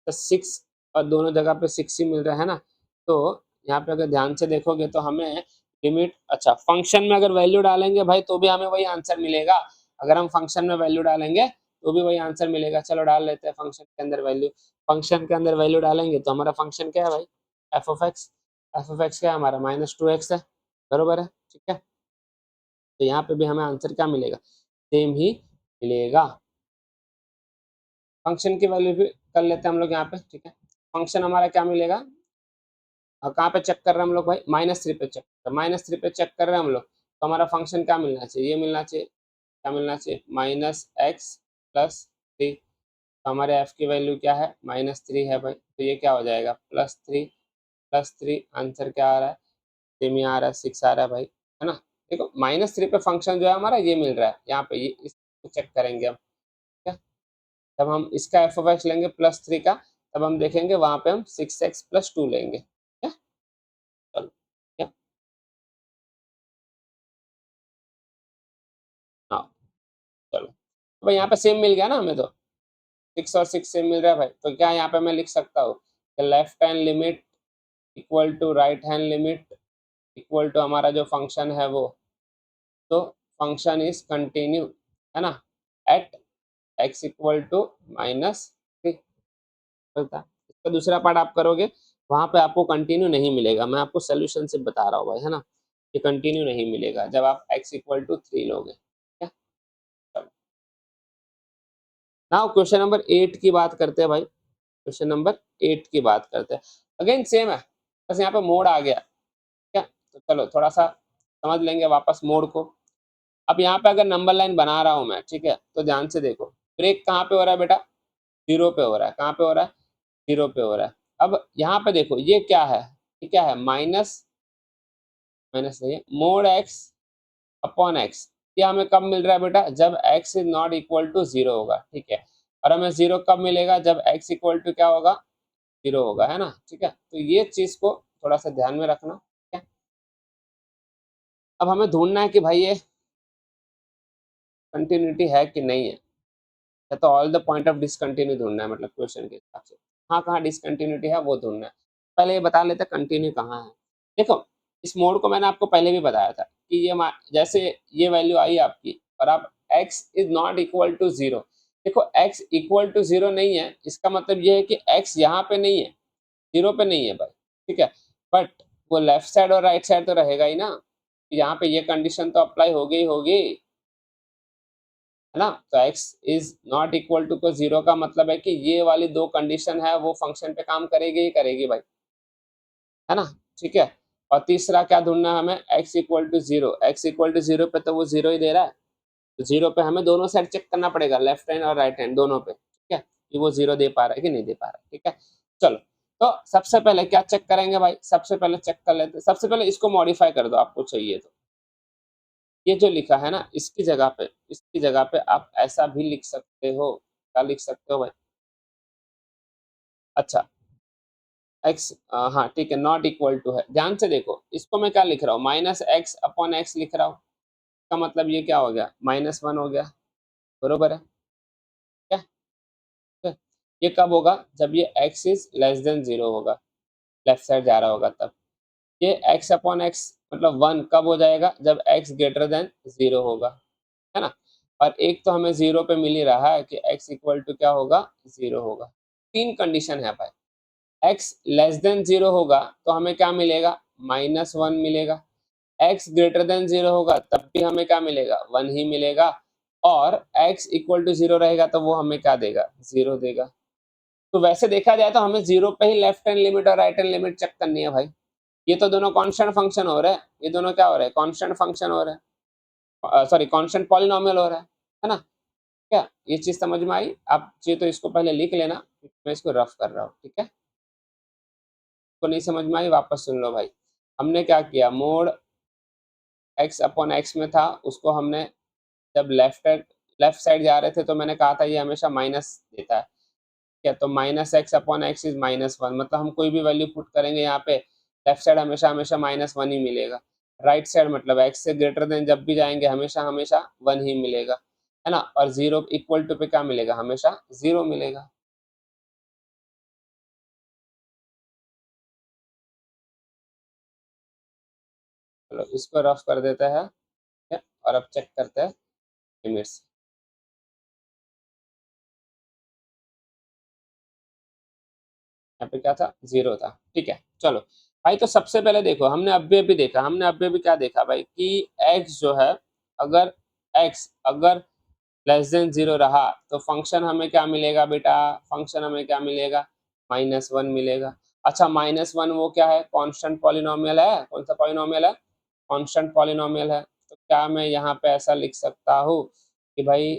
तो 6 और दोनों जगह पे 6 ही मिल रहा है ना। तो यहाँ पे अगर ध्यान से देखोगे तो हमें लिमिट, अच्छा, फंक्शन में अगर वैल्यू डालेंगे भाई तो भी हमें वही आंसर मिलेगा, अगर हम फंक्शन में वैल्यू डालेंगे तो भी वही आंसर मिलेगा। चलो डाल लेते हैं फंक्शन के अंदर वैल्यू, फंक्शन के अंदर वैल्यू डालेंगे तो हमारा फंक्शन क्या है भाई, f(x), f(x) क्या है हमारा, -2x है, बरोबर है, ठीक है। तो यहाँ पे भी हमें आंसर क्या मिलेगा, सेम ही मिलेगा। फंक्शन की वैल्यू भी कर लेते हैं हम लोग यहाँ पे, ठीक है। फंक्शन हमारा क्या मिलेगा, और कहाँ पे चेक कर रहे हैं हम लोग भाई, -3 पे चेक कर, -3 पे चेक कर रहे हैं हम लोग, तो हमारा फंक्शन क्या मिलना चाहिए, ये मिलना चाहिए, क्या मिलना चाहिए, -x+3। तो हमारे f की वैल्यू क्या है, -3 है भाई, तो ये क्या हो जाएगा, +3, आंसर क्या आ रहा है, सेम ही आ रहा है, 6 आ रहा है भाई, है ना। देखो -3 पे फंक्शन जो है हमारा ये मिल रहा है, यहाँ पे ये इसको चेक करेंगे हम, ठीक है। जब हम इसका f(x) लेंगे +3 का, तब हम देखेंगे वहां पे हम 6x+2 लेंगे, ठीक है। चलो, ठीक है, हाँ, चलो, तो भाई यहाँ पे सेम मिल गया ना हमें, तो 6 और 6 सेम मिल रहा है भाई, तो क्या यहाँ पे मैं लिख सकता हूँ, left hand limit equal to right hand limit equal to हमारा जो फंक्शन है वो, तो फंक्शन इज कंटिन्यू, है ना, एट x इक्वल टू -3, चलता है। इसका दूसरा पार्ट आप करोगे, वहां पे आपको कंटिन्यू नहीं मिलेगा, मैं आपको सोल्यूशन से बता रहा हूँ भाई, है ना। ये कंटिन्यू नहीं मिलेगा जब आप x इक्वल टू 3 लोगे। ठीक है, नाउ क्वेश्चन नंबर 8 की बात करते हैं भाई। क्वेश्चन नंबर 8 की बात करते हैं। अगेन सेम है, बस यहाँ पे मोड आ गया। ठीक है, तो चलो थोड़ा सा समझ लेंगे वापस मोड को। अब यहाँ पे अगर नंबर लाइन बना रहा हूं मैं, ठीक है, तो ध्यान से देखो, ब्रेक कहाँ पे हो रहा है बेटा, 0 पे हो रहा है। कहाँ पे हो रहा है, 0 पे हो रहा है। अब यहाँ पे देखो ये क्या है, ये क्या है, माइनस, माइनस नहीं है, मोड एक्स अपॉन एक्स। ये हमें कब मिल रहा है बेटा, जब x is not equal to 0 होगा। ठीक है, और हमें 0 कब मिलेगा, जब x इक्वल टू क्या होगा, 0 होगा, है ना। ठीक है, तो ये चीज को थोड़ा सा ध्यान में रखना। ठीक है, अब हमें ढूंढना है कि भाई ये कंटिन्यूटी है कि नहीं है, या तो all the point of discontinue ढूंढना है, मतलब क्वेश्चन के हिसाब से कहाँ कहाँ डिसकंटिन्यूटी है वो ढूंढना है। पहले ये बता लेते कंटिन्यू कहाँ है। देखो, इस मोड को मैंने आपको पहले भी बताया था कि ये जैसे ये वैल्यू आई आपकी और आप x is not equal to 0। देखो x इक्वल टू 0 नहीं है, इसका मतलब ये है कि x यहाँ पे नहीं है, 0 पे नहीं है भाई। ठीक है, बट वो लेफ्ट साइड और राइट साइड तो रहेगा ही ना, यहाँ पे ये कंडीशन तो अप्लाई होगी ही होगी, है ना। तो x is not equal to को 0 का मतलब है कि ये वाली दो कंडीशन है वो फंक्शन पे काम करेगी ही करेगी भाई, है ना। ठीक है, और तीसरा क्या ढूंढना है हमें, x equal to 0। x equal to 0 पे तो वो 0 ही दे रहा है, तो 0 पे हमें दोनों साइड चेक करना पड़ेगा, लेफ्ट हैंड और राइट हैंड दोनों पे। ठीक है, कि वो 0 दे पा रहा है कि नहीं दे पा रहा है। ठीक है, चलो, तो सबसे पहले क्या चेक करेंगे भाई, सबसे पहले चेक कर लेते हैं, सबसे पहले इसको मॉडिफाई कर दो आपको चाहिए तो। ये जो लिखा है ना, इसकी जगह पे आप ऐसा भी लिख सकते हो। क्या लिख सकते हो भाई, अच्छा, एक्स, हाँ ठीक है, नॉट इक्वल टू है, ध्यान से देखो इसको मैं क्या लिख रहा हूँ, माइनस एक्स अपॉन एक्स लिख रहा हूँ। इसका मतलब ये क्या हो गया, -1 हो गया, बरोबर है क्या। ठीक है? ये कब होगा, जब ये x इज लेस देन 0 होगा, लेफ्ट साइड जा रहा होगा तब। ये x अपॉन एक्स मतलब 1 कब हो जाएगा, जब x ग्रेटर देन 0 होगा, है ना। और एक तो हमें 0 पे मिल ही रहा है कि x इक्वल टू क्या होगा, 0 होगा। तीन कंडीशन है भाई, x लेस देन 0 होगा तो हमें क्या मिलेगा, -1 मिलेगा। x ग्रेटर देन 0 होगा तब भी हमें क्या मिलेगा, 1 ही मिलेगा। और x इक्वल टू 0 रहेगा तो वो हमें क्या देगा, 0 देगा। तो वैसे देखा जाए तो हमें 0 पे ही लेफ्ट हैंड लिमिट और राइट हैंड लिमिट चेक करनी है भाई। ये तो दोनों कांस्टेंट फंक्शन हो रहे हैं, ये दोनों क्या हो रहे हैं, कांस्टेंट फंक्शन हो रहे हैं, सॉरी कांस्टेंट पॉलिनोमियल हो रहा है ना। क्या ये चीज समझ में आई, आप चाहिए तो इसको पहले लिख लेना, मैं इसको रफ कर रहा हूँ। ठीक है, को नहीं समझ में आई वापस सुन लो भाई। हमने क्या किया, मोड x अपॉन एक्स में था, उसको हमने जब लेफ्ट साइड जा रहे थे तो मैंने कहा था ये हमेशा माइनस देता है। क्या, तो -x अपॉन एक्स इज -1, मतलब हम कोई भी वैल्यू पुट करेंगे यहाँ पे, लेफ्ट साइड हमेशा हमेशा -1 ही मिलेगा। राइट साइड मतलब x से ग्रेटर देन जब भी जाएंगे हमेशा हमेशा 1 ही मिलेगा, है ना। और 0 इक्वल टू पे क्या मिलेगा, हमेशा 0 मिलेगा। चलो इसको रफ कर देते हैं, ठीक है? और अब चेक करते हैं लिमिट्स। यहाँ पे क्या था, 0 था। ठीक है, चलो भाई, तो सबसे पहले देखो हमने अभी अभी क्या देखा भाई कि x जो है, अगर x अगर लेस देन 0 रहा तो फंक्शन हमें क्या मिलेगा बेटा, फंक्शन हमें क्या मिलेगा, -1 मिलेगा। अच्छा, -1 वो क्या है, कांस्टेंट पॉलिनोमियल है, कौन सा पॉलिनोमियल है, कांस्टेंट पॉलिनोमियल है। तो क्या मैं यहाँ पे ऐसा लिख सकता हूँ कि भाई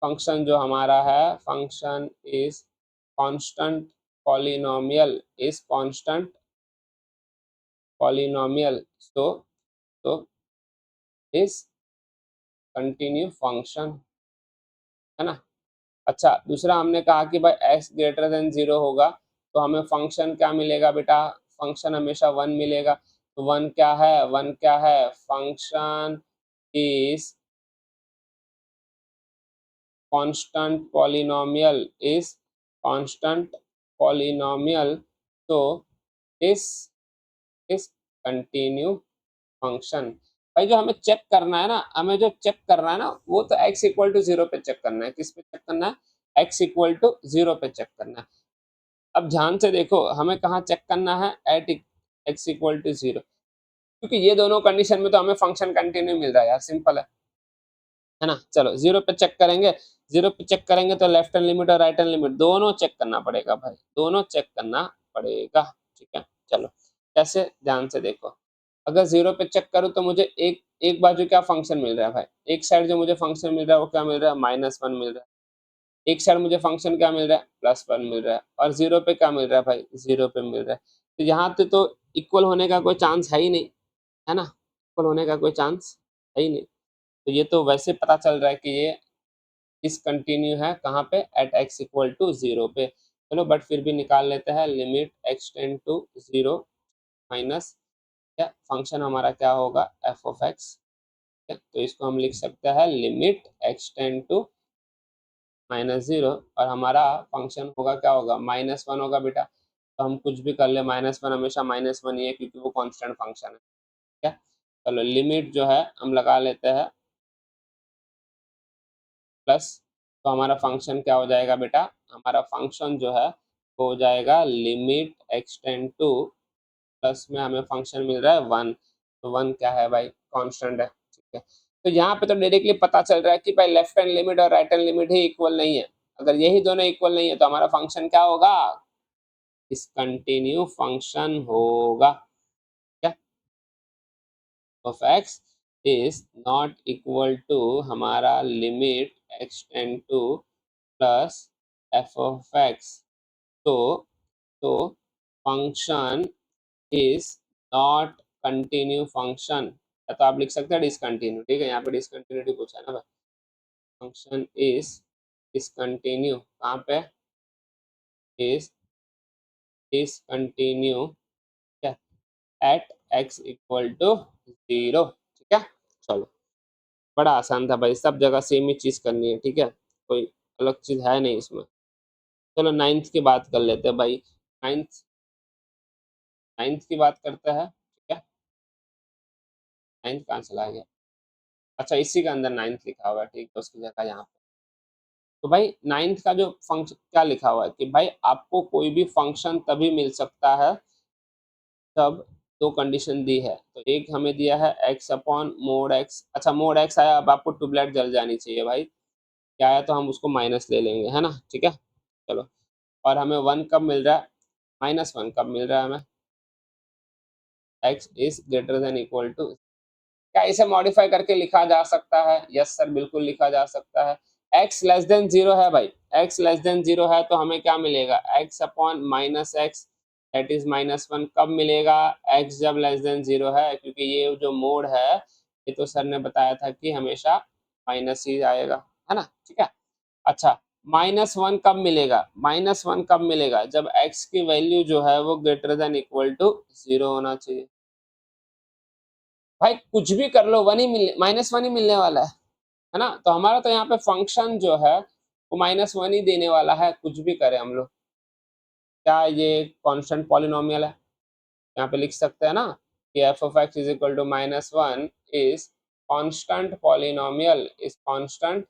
फंक्शन जो हमारा है, function is constant polynomial, is constant polynomial, so is continue function, है ना। अच्छा, दूसरा हमने कहा कि भाई x ग्रेटर देन 0 होगा तो हमें फंक्शन क्या मिलेगा बेटा, फंक्शन हमेशा 1 मिलेगा। तो 1 क्या है, 1 क्या है, function is constant polynomial, is constant polynomial, तो इस इज कंटिन्यू फंक्शन। भाई जो हमें चेक करना है ना, हमें जो चेक करना है ना, वो तो x इक्वल टू 0 पे चेक करना है। किस पे चेक करना है, x इक्वल टू 0 पे चेक करना है। अब ध्यान से देखो हमें कहाँ चेक करना है, एट x इक्वल टू 0। क्योंकि ये दोनों कंडीशन में तो हमें फंक्शन कंटिन्यू मिल रहा है यार, सिंपल है ना। चलो जीरो पे चेक करेंगे, जीरो पे चेक करेंगे तो लेफ्ट हैंड लिमिट और राइट हैंड लिमिट दोनों चेक करना पड़ेगा भाई, दोनों चेक करना पड़ेगा, ठीक है। चलो कैसे, ध्यान से देखो, अगर जीरो पे चेक करूँ तो मुझे एक एक बाजू क्या फंक्शन मिल रहा है भाई, एक साइड जो मुझे फंक्शन मिल रहा है वो क्या मिल रहा है, -1 मिल रहा है। एक साइड मुझे फंक्शन क्या मिल रहा है, +1 मिल रहा है, और जीरो पे क्या मिल रहा है भाई, जीरो पे मिल रहा है। तो यहाँ पे तो इक्वल होने का कोई चांस है ही नहीं, है ना, इक्वल होने का कोई चांस है ही नहीं। तो ये तो वैसे पता चल रहा है कि ये डिसकंटिन्यू है, कहाँ पे, एट x इक्वल टू 0 पे। चलो बट फिर भी निकाल लेते हैं, limit x tend to 0 minus क्या फंक्शन हमारा क्या होगा, f ऑफ x, तो इसको हम लिख सकते हैं लिमिट x टेंड टू -0, और हमारा फंक्शन होगा क्या होगा, -1 होगा बेटा। तो हम कुछ भी कर ले, -1 हमेशा -1 ही है क्योंकि वो कांस्टेंट फंक्शन है, क्या। चलो लिमिट जो है हम लगा लेते हैं प्लस, तो हमारा फंक्शन क्या हो जाएगा बेटा, हमारा फंक्शन जो है वो हो जाएगा limit x tend to, plus में हमें फंक्शन मिल रहा है 1, तो 1 क्या है भाई, कांस्टेंट है, ठीक है। तो यहाँ पे तो डायरेक्टली पता चल रहा है कि भाई लेफ्ट हैंड लिमिट और राइट हैंड लिमिट ही इक्वल नहीं है। अगर यही दोनों इक्वल नहीं है तो हमारा फंक्शन क्या होगा, डिसकंटिन्यू फंक्शन होगा, क्या, of x is not equal to हमारा limit x tend to plus f of x, तो तो function is not continue function, या तो आप लिख सकते हैं डिसकंटिन्यू, ठीक है, यहाँ पे डिसकंटिन्यूटी पूछा है ना भाई, फंक्शन इज डिसकंटिन्यू, कहाँ पे, इज डिसकंटिन्यू क्या, एट x इक्वल टू 0, ठीक है। चलो बड़ा आसान था भाई, सब जगह सेम ही चीज करनी है, ठीक है, कोई अलग चीज है नहीं इसमें। चलो नाइन्थ की बात कर लेते हैं भाई, नाइन्थ नाइन्थ की बात करते हैं, ठीक है। नाइन्थ कहाँ चला गया, अच्छा इसी के अंदर नाइन्थ लिखा हुआ है, ठीक है, उसकी जगह यहाँ पे। तो भाई नाइन्थ का जो फंक्शन क्या लिखा हुआ है कि भाई आपको कोई भी फंक्शन तभी मिल सकता है तब दो कंडीशन दी है। तो एक हमें दिया है x अपॉन मोड x, अच्छा मोड x आया, अब आपको ट्यूबलाइट जल जानी चाहिए भाई, क्या आया तो हम उसको माइनस ले लेंगे, है ना, ठीक है। चलो और हमें 1 कब मिल रहा है, -1 कब मिल रहा है हमें, x is greater than equal to, क्या इसे मॉडिफाई करके लिखा जा सकता है, यस सर बिल्कुल लिखा जा सकता है। x लेस देन 0 है भाई, x लेस देन 0 है तो हमें क्या मिलेगा, x upon minus x, that is -1 कब मिलेगा, x जब लेस देन 0 है, क्योंकि ये जो मोड है ये तो सर ने बताया था कि हमेशा माइनस ही आएगा, है ना, ठीक है। अच्छा -1 कब मिलेगा, -1 कब मिलेगा, जब x की वैल्यू जो है वो ग्रेटर देन इक्वल टू 0 होना चाहिए। भाई कुछ भी कर लो, वन ही मिलने, -1 ही मिलने वाला है ना। तो हमारा तो यहाँ पे फंक्शन जो है वो -1 ही देने वाला है, कुछ भी करें हम लोग। क्या ये कांस्टेंट पॉलिनोमियल है, यहाँ पे लिख सकते हैं ना कि f of x is equal to -1 is constant polynomial, is constant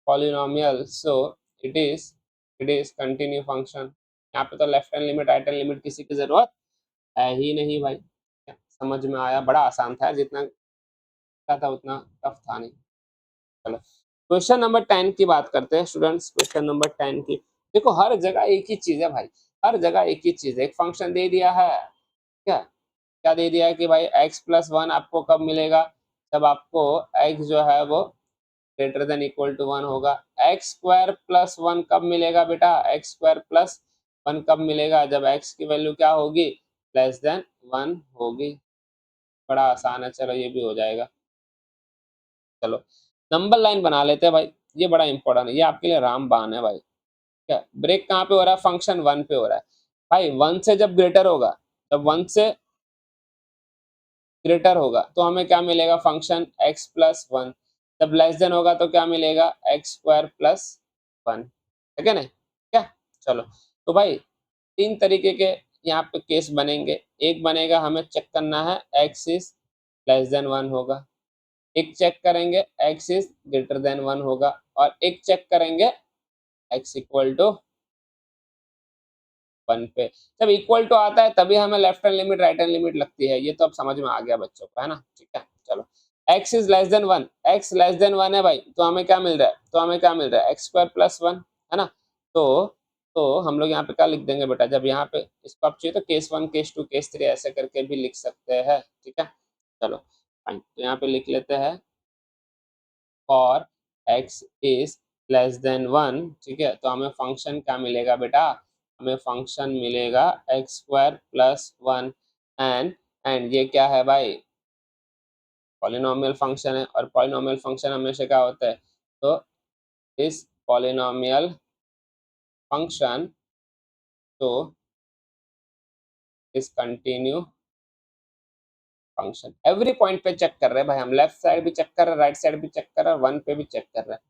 polynomial, so it is continue function. यहाँ पे तो left hand limit right hand limit किसी की जरूरत है ही नहीं भाई, समझ में आया, बड़ा आसान था, जितना था उतना टफ था नहीं। चलो क्वेश्चन नंबर 10 की बात करते हैं स्टूडेंट्स, क्वेश्चन नंबर 10 की। देखो हर जगह एक ही चीज है भाई, हर जगह एक ही चीज है, एक फंक्शन दे दिया है, क्या क्या दे दिया है कि भाई x+1 आपको कब मिलेगा, जब आपको x जो है वो ग्रेटर देन इक्वल टू 1 होगा। x² + 1 कब मिलेगा बेटा, x² + 1 कब मिलेगा, जब x की वैल्यू क्या होगी, लेस देन 1 होगी। बड़ा आसान है, चलो ये भी हो जाएगा। चलो नंबर लाइन बना लेते हैं भाई, ये बड़ा इंपॉर्टेंट है, ये आपके लिए रामबाण है भाई। क्या ब्रेक कहाँ पे हो रहा है, फंक्शन 1 पे हो रहा है भाई, 1 से जब ग्रेटर होगा, जब 1 से ग्रेटर होगा तो हमें क्या मिलेगा, फंक्शन x+1, जब लेस देन होगा तो क्या मिलेगा, x² + 1, ठीक है ना, क्या। चलो तो भाई तीन तरीके के यहाँ पे केस बनेंगे, एक बनेगा हमें चेक करना है x इज लेस देन 1 होगा, एक चेक करेंगे x इज ग्रेटर देन 1 होगा, और एक चेक करेंगे x इक्वल टू 1 पे। जब इक्वल टू आता है तभी हमें left hand limit right hand limit लगती है, ये तो अब समझ में आ गया बच्चों को, है ना। ठीक है, चलो x is less than 1, x less than 1 है भाई, तो हमें क्या मिल रहा है, तो हमें क्या मिल रहा है, एक्स स्क्वायर प्लस 1, है ना। तो हम लोग यहाँ पे क्या लिख देंगे बेटा, जब यहाँ पे इसको आप चाहिए तो केस 1 केस 2 केस 3 ऐसे करके भी लिख सकते हैं। ठीक है, चलो फाइन, तो यहाँ पे लिख लेते हैं for x is less than 1। ठीक है, तो हमें फंक्शन क्या मिलेगा बेटा, हमें फंक्शन मिलेगा एक्स स्क्वायर प्लस 1 एंड ये क्या है भाई, पॉलिनोमियल फंक्शन है, और पॉलिनोमियल फंक्शन हमेशा क्या होता है, तो इस पॉलिनोमियल फंक्शन तो इस कंटिन्यू फंक्शन। एवरी पॉइंट पे चेक कर रहे हैं भाई हम, लेफ्ट साइड भी चेक कर रहे हैं, राइट साइड भी चेक कर रहे हैं, 1 पे भी चेक कर रहे हैं।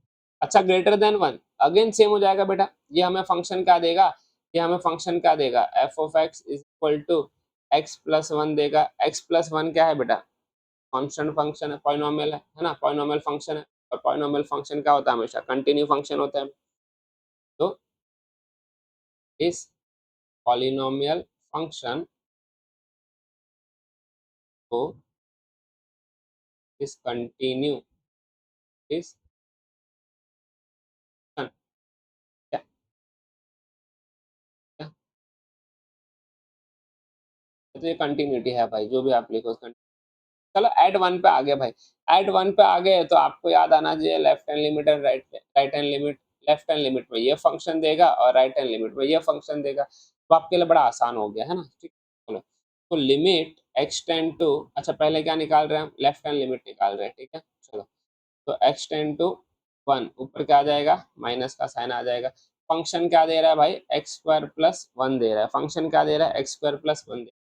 अच्छा, ग्रेटर देन 1 अगेन सेम हो जाएगा बेटा, ये हमें फंक्शन क्या देगा, ये हमें फंक्शन क्या देगा, f of x is equal to x plus 1 देगा। एक्स प्लस 1 क्या है बेटा, कांस्टेंट फंक्शन है, पॉलिनोमियल है ना, पॉलिनोमियल फंक्शन है, और पॉलिनोमियल फंक्शन क्या होता है, हमेशा कंटिन्यू फंक्शन होता है। तो इस पॉलिनोमियल फंक्शन को इस कंटिन्यू इस क्या क्या, तो ये कंटिन्यूटी है भाई, जो भी आप लिखो। चलो एट 1 पे आ गए भाई, एट 1 पे आ गए तो आपको याद आना चाहिए left hand limit and right hand limit. Left hand limit में ये फंक्शन देगा और राइट हैंड लिमिट में ये फंक्शन देगा, तो आपके लिए बड़ा आसान हो गया, है ना। ठीक, चलो तो लिमिट एक्स टेंड टू, अच्छा पहले क्या निकाल रहे हैं हम, लेफ्ट हैंड लिमिट निकाल रहे हैं। ठीक है, चलो तो एक्स टेंड टू 1, ऊपर क्या आ जाएगा, माइनस का साइन आ जाएगा। फंक्शन क्या दे रहा है भाई, एक्स स्क्वायर प्लस 1 दे रहा है, फंक्शन क्या दे रहा है, एक्स स्क्वायर प्लस 1 दे रहा है।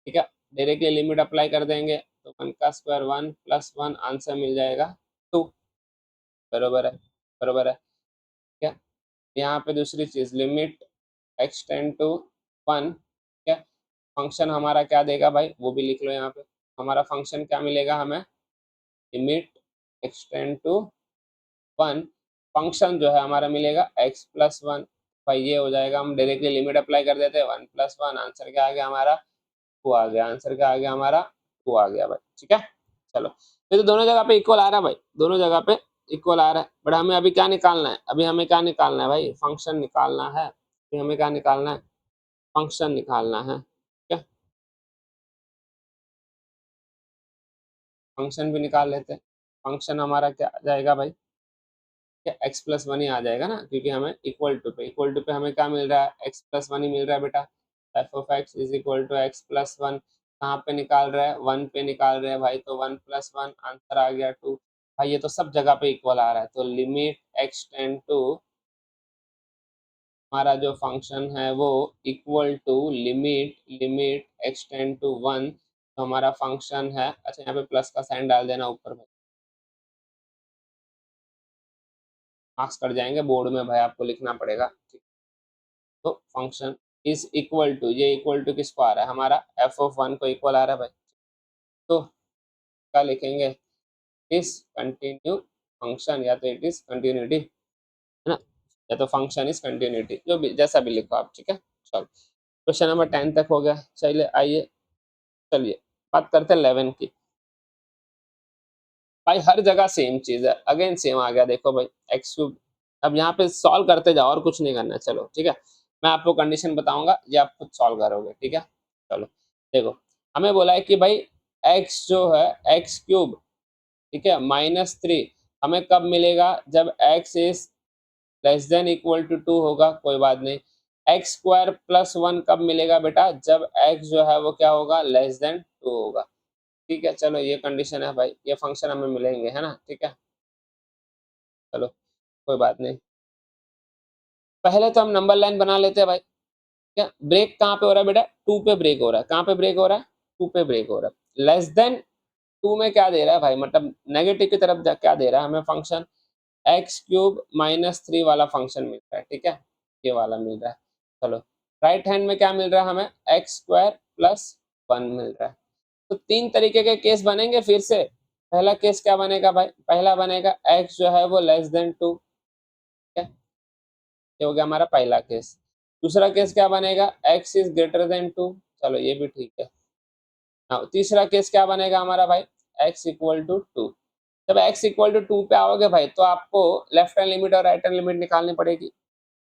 ठीक है, डायरेक्टली लिमिट अप्लाई कर देंगे तो 1 का स्क्वायर 1 प्लस 1, आंसर मिल जाएगा 2। बरोबर है, बरोबर है क्या। यहाँ पे दूसरी चीज, लिमिट एक्स टेंड टू 1, क्या फंक्शन हमारा क्या देगा भाई, वो भी लिख लो यहाँ पे। हमारा फंक्शन क्या मिलेगा हमें, limit x tend to 1, function जो है हमारा मिलेगा एक्स प्लस 1। भाई ये हो जाएगा, हम डायरेक्टली लिमिट अप्लाई कर देते हैं, 1 प्लस 1, आंसर क्या आ गया हमारा, 2 आ गया। आंसर क्या आ गया हमारा, 2 आ गया भाई। ठीक है, चलो ये तो दोनों जगह पे इक्वल आ रहा है भाई, दोनों जगह पे इक्वल आ रहा है, बट हमें अभी क्या निकालना है, अभी हमें क्या निकालना है भाई, फंक्शन निकालना है। अभी हमें क्या निकालना है, फंक्शन निकालना है। क्या, फंक्शन भी निकाल लेते हैं। फंक्शन हमारा क्या आ जाएगा भाई, क्या एक्स प्लस 1 ही आ जाएगा ना, क्योंकि हमें इक्वल टू पे हमें क्या मिल रहा है, एक्स प्लस 1 ही मिल रहा है बेटा। F of x is equal to x plus 1, कहाँ पे निकाल रहा है, 1 पे निकाल रहे हैं भाई, तो 1 प्लस 1, आंसर आ गया 2। भाई ये तो सब जगह पे इक्वल आ रहा है, तो लिमिट एक्स टेंड टू, हमारा जो फंक्शन है वो equal to limit limit x tend to 1, तो हमारा फंक्शन है, अच्छा यहाँ पे प्लस का साइन डाल देना ऊपर में, मार्क्स कट जाएंगे बोर्ड में भाई, आपको लिखना पड़ेगा। तो फंक्शन इज इक्वल टू, ये इक्वल टू किसको आ रहा है, हमारा एफ ऑफ 1 को इक्वल आ रहा है भाई। तो क्या लिखेंगे, इस कंटिन्यू फंक्शन, या तो इट इज कंटिन्यूटी, है ना, या तो फंक्शन इज कंटिन्यूटी, जो भी जैसा भी लिखो आप। ठीक है, चलो क्वेश्चन नंबर 10 तक हो गया। चलिए आइए, चलिए बात करते हैं 11 की। भाई हर जगह सेम चीज है, अगेन सेम आ गया, देखो भाई एक्स क्यूब। अब यहाँ पे सॉल्व करते जाओ और कुछ नहीं करना है। चलो ठीक है, मैं आपको कंडीशन बताऊंगा, ये आप खुद सॉल्व करोगे। ठीक है, चलो देखो, हमें बोला है कि भाई एक्स जो है, एक्स क्यूब, ठीक है, -3 हमें कब मिलेगा, जब x is less than equal to 2 होगा, कोई बात नहीं। एक्स स्क्वायर प्लस 1 कब मिलेगा बेटा, जब एक्स जो है वो क्या होगा, लेस देन 2 होगा। ठीक है, चलो ये कंडीशन है भाई, ये फंक्शन हमें मिलेंगे, है ना। ठीक है, चलो कोई बात नहीं, पहले तो हम नंबर लाइन बना लेते हैं भाई। क्या ब्रेक कहाँ पे हो रहा है बेटा, 2 पे ब्रेक हो रहा है, कहाँ पे ब्रेक हो रहा है, 2 पे ब्रेक हो रहा है। लेस देन 2 में क्या दे रहा है भाई, मतलब नेगेटिव की तरफ क्या दे रहा है हमें फंक्शन, एक्स क्यूब -3 वाला फंक्शन मिल रहा है। ठीक है, ये वाला मिल रहा है। चलो राइट हैंड में क्या मिल रहा है हमें, एक्स स्क्वायर प्लस 1 मिल रहा है। तो 3 तरीके के केस बनेंगे फिर से। पहला केस क्या बनेगा भाई, पहला बनेगा एक्स जो है वो लेस देन 2। ये हो गया हमारा पहला केस। दूसरा केस क्या बनेगा, x इज ग्रेटर देन 2, चलो ये भी ठीक है। हाँ, तीसरा केस क्या बनेगा हमारा भाई, x इक्वल टू 2। जब x इक्वल टू 2 पे आओगे भाई तो आपको लेफ्ट हैंड लिमिट और राइट हैंड लिमिट निकालनी पड़ेगी,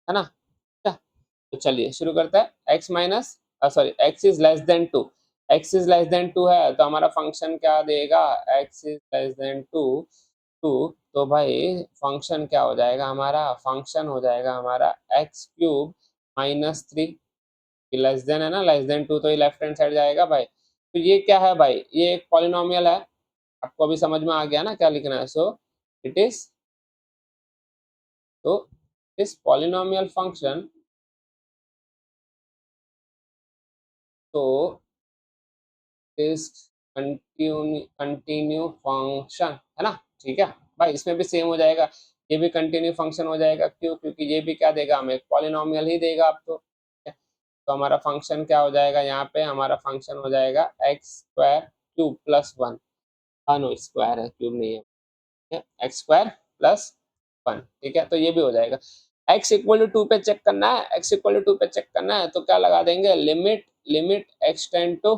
है ना। क्या, तो चलिए शुरू करते हैं। x minus sorry x is less than 2, x is less than 2 है तो हमारा फंक्शन क्या देगा, x इज लेस देन 2, 2, तो भाई फंक्शन क्या हो जाएगा हमारा, फंक्शन हो जाएगा हमारा x cube minus 3, less then है ना, लेस देन 2 तो ये लेफ्ट हैंड साइड जाएगा भाई। तो ये क्या है भाई, ये एक पॉलिनोमियल है, आपको अभी समझ में आ गया ना क्या लिखना है। सो इट इज, तो इस पॉलिनोमियल फंक्शन, तो इस कंटिन्यू फंक्शन है ना, ठीक है भाई। इसमें भी सेम हो जाएगा, ये भी कंटिन्यू फंक्शन हो जाएगा, क्यों, क्योंकि ये भी क्या देगा हमें, पॉलिनोमियल ही देगा अब तो, ठीक है? तो हमारा फंक्शन क्या हो जाएगा, यहाँ पे हमारा फंक्शन हो जाएगा एक्स स्क्वायर क्यूब प्लस 1, हाँ नो स्क्वायर है, क्यूब नहीं है, ठीक है, एक्स स्क्वायर प्लस 1, ठीक है। तो ये भी हो जाएगा। x इक्वल टू 2 पे चेक करना है, x इक्वल टू 2 पे चेक करना है तो क्या लगा देंगे, limit limit x tend to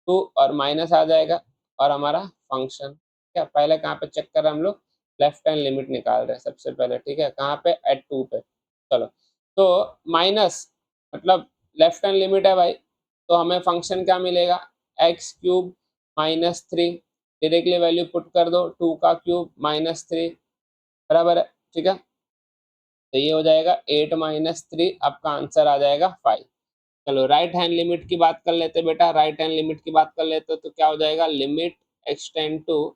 2 और माइनस आ जाएगा और हमारा फंक्शन, क्या पहले कहाँ पे चेक कर रहे हैं हम लोग, लेफ्ट हैंड लिमिट निकाल रहे हैं सबसे पहले, ठीक है, कहाँ पे, एट 2 पे। चलो, तो माइनस मतलब लेफ्ट हैंड लिमिट है भाई, तो हमें फंक्शन क्या मिलेगा, x cube minus 3, directly value put कर दो, 2 का क्यूब माइनस 3 बराबर है, ठीक है। तो ये हो जाएगा 8 माइनस 3, आपका आंसर आ जाएगा 5। चलो राइट हैंड लिमिट की बात कर लेते बेटा, राइट हैंड लिमिट की बात कर लेते तो क्या हो जाएगा, लिमिट एक्सटेंड टू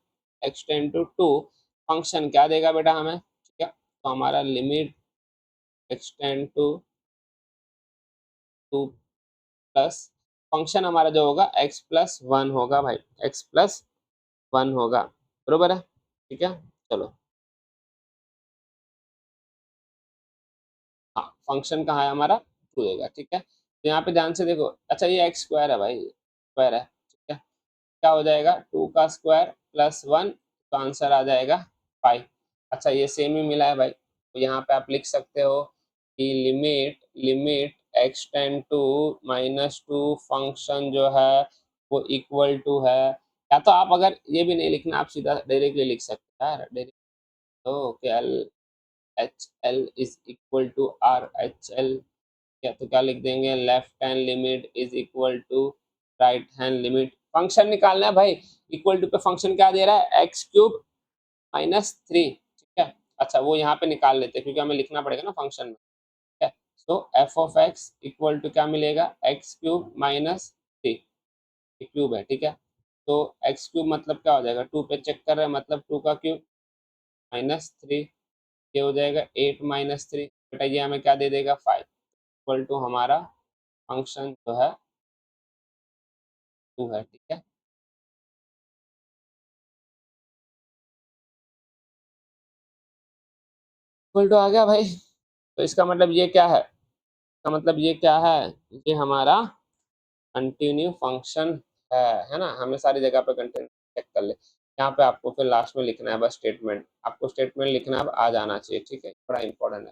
2, फंक्शन क्या देगा बेटा हमें, ठीक है। तो हमारा limit x tend to 2 plus function हमारा जो होगा x प्लस 1 होगा भाई, x प्लस 1 होगा, बरोबर है, ठीक है। चलो, हाँ फंक्शन कहाँ है हमारा, 2 देगा, ठीक है। तो यहाँ पे ध्यान से देखो, अच्छा ये एक्स स्क्वायर है भाई, स्क्वायर है, ठीक है। क्या हो जाएगा, 2 का स्क्वायर प्लस 1, तो आंसर आ जाएगा 5। अच्छा ये सेम ही मिला है भाई, तो यहाँ पे आप लिख सकते हो कि limit limit x tend to minus 2 function जो है वो इक्वल टू है, या तो आप अगर ये भी नहीं लिखना, आप सीधा डायरेक्टली लिख सकते हैं यार, डायरेक्ट, तो क्या H L is equal to R H L, क्या तो क्या लिख देंगे, left hand limit is equal to right hand limit, function निकालना है भाई, इक्वल टू पे फंक्शन क्या दे रहा है, एक्स क्यूब माइनस 3, ठीक है। अच्छा वो यहाँ पे निकाल लेते हैं क्योंकि हमें लिखना पड़ेगा ना फंक्शन में, ठीक है। तो f of x equal to क्या मिलेगा, एक्स क्यूब माइनस 3, क्यूब है, ठीक है। तो एक्स क्यूब मतलब क्या हो जाएगा, 2 पे चेक कर रहे हैं मतलब 2 का क्यूब माइनस 3, ये हो जाएगा 8 माइनस 3, बेटा ये हमें क्या दे देगा 5, इक्वल टू हमारा फंक्शन जो है 2 है, ठीक है। इक्वल टू आ गया भाई, तो इसका मतलब ये क्या है, इसका मतलब ये क्या है, ये हमारा कंटिन्यू फंक्शन है ना। हमें सारी जगह पे कंटिन्यू चेक कर ले, यहाँ पे आपको फिर लास्ट में लिखना है बस स्टेटमेंट, आपको स्टेटमेंट लिखना अब आ जाना चाहिए, ठीक है, बड़ा इंपॉर्टेंट है।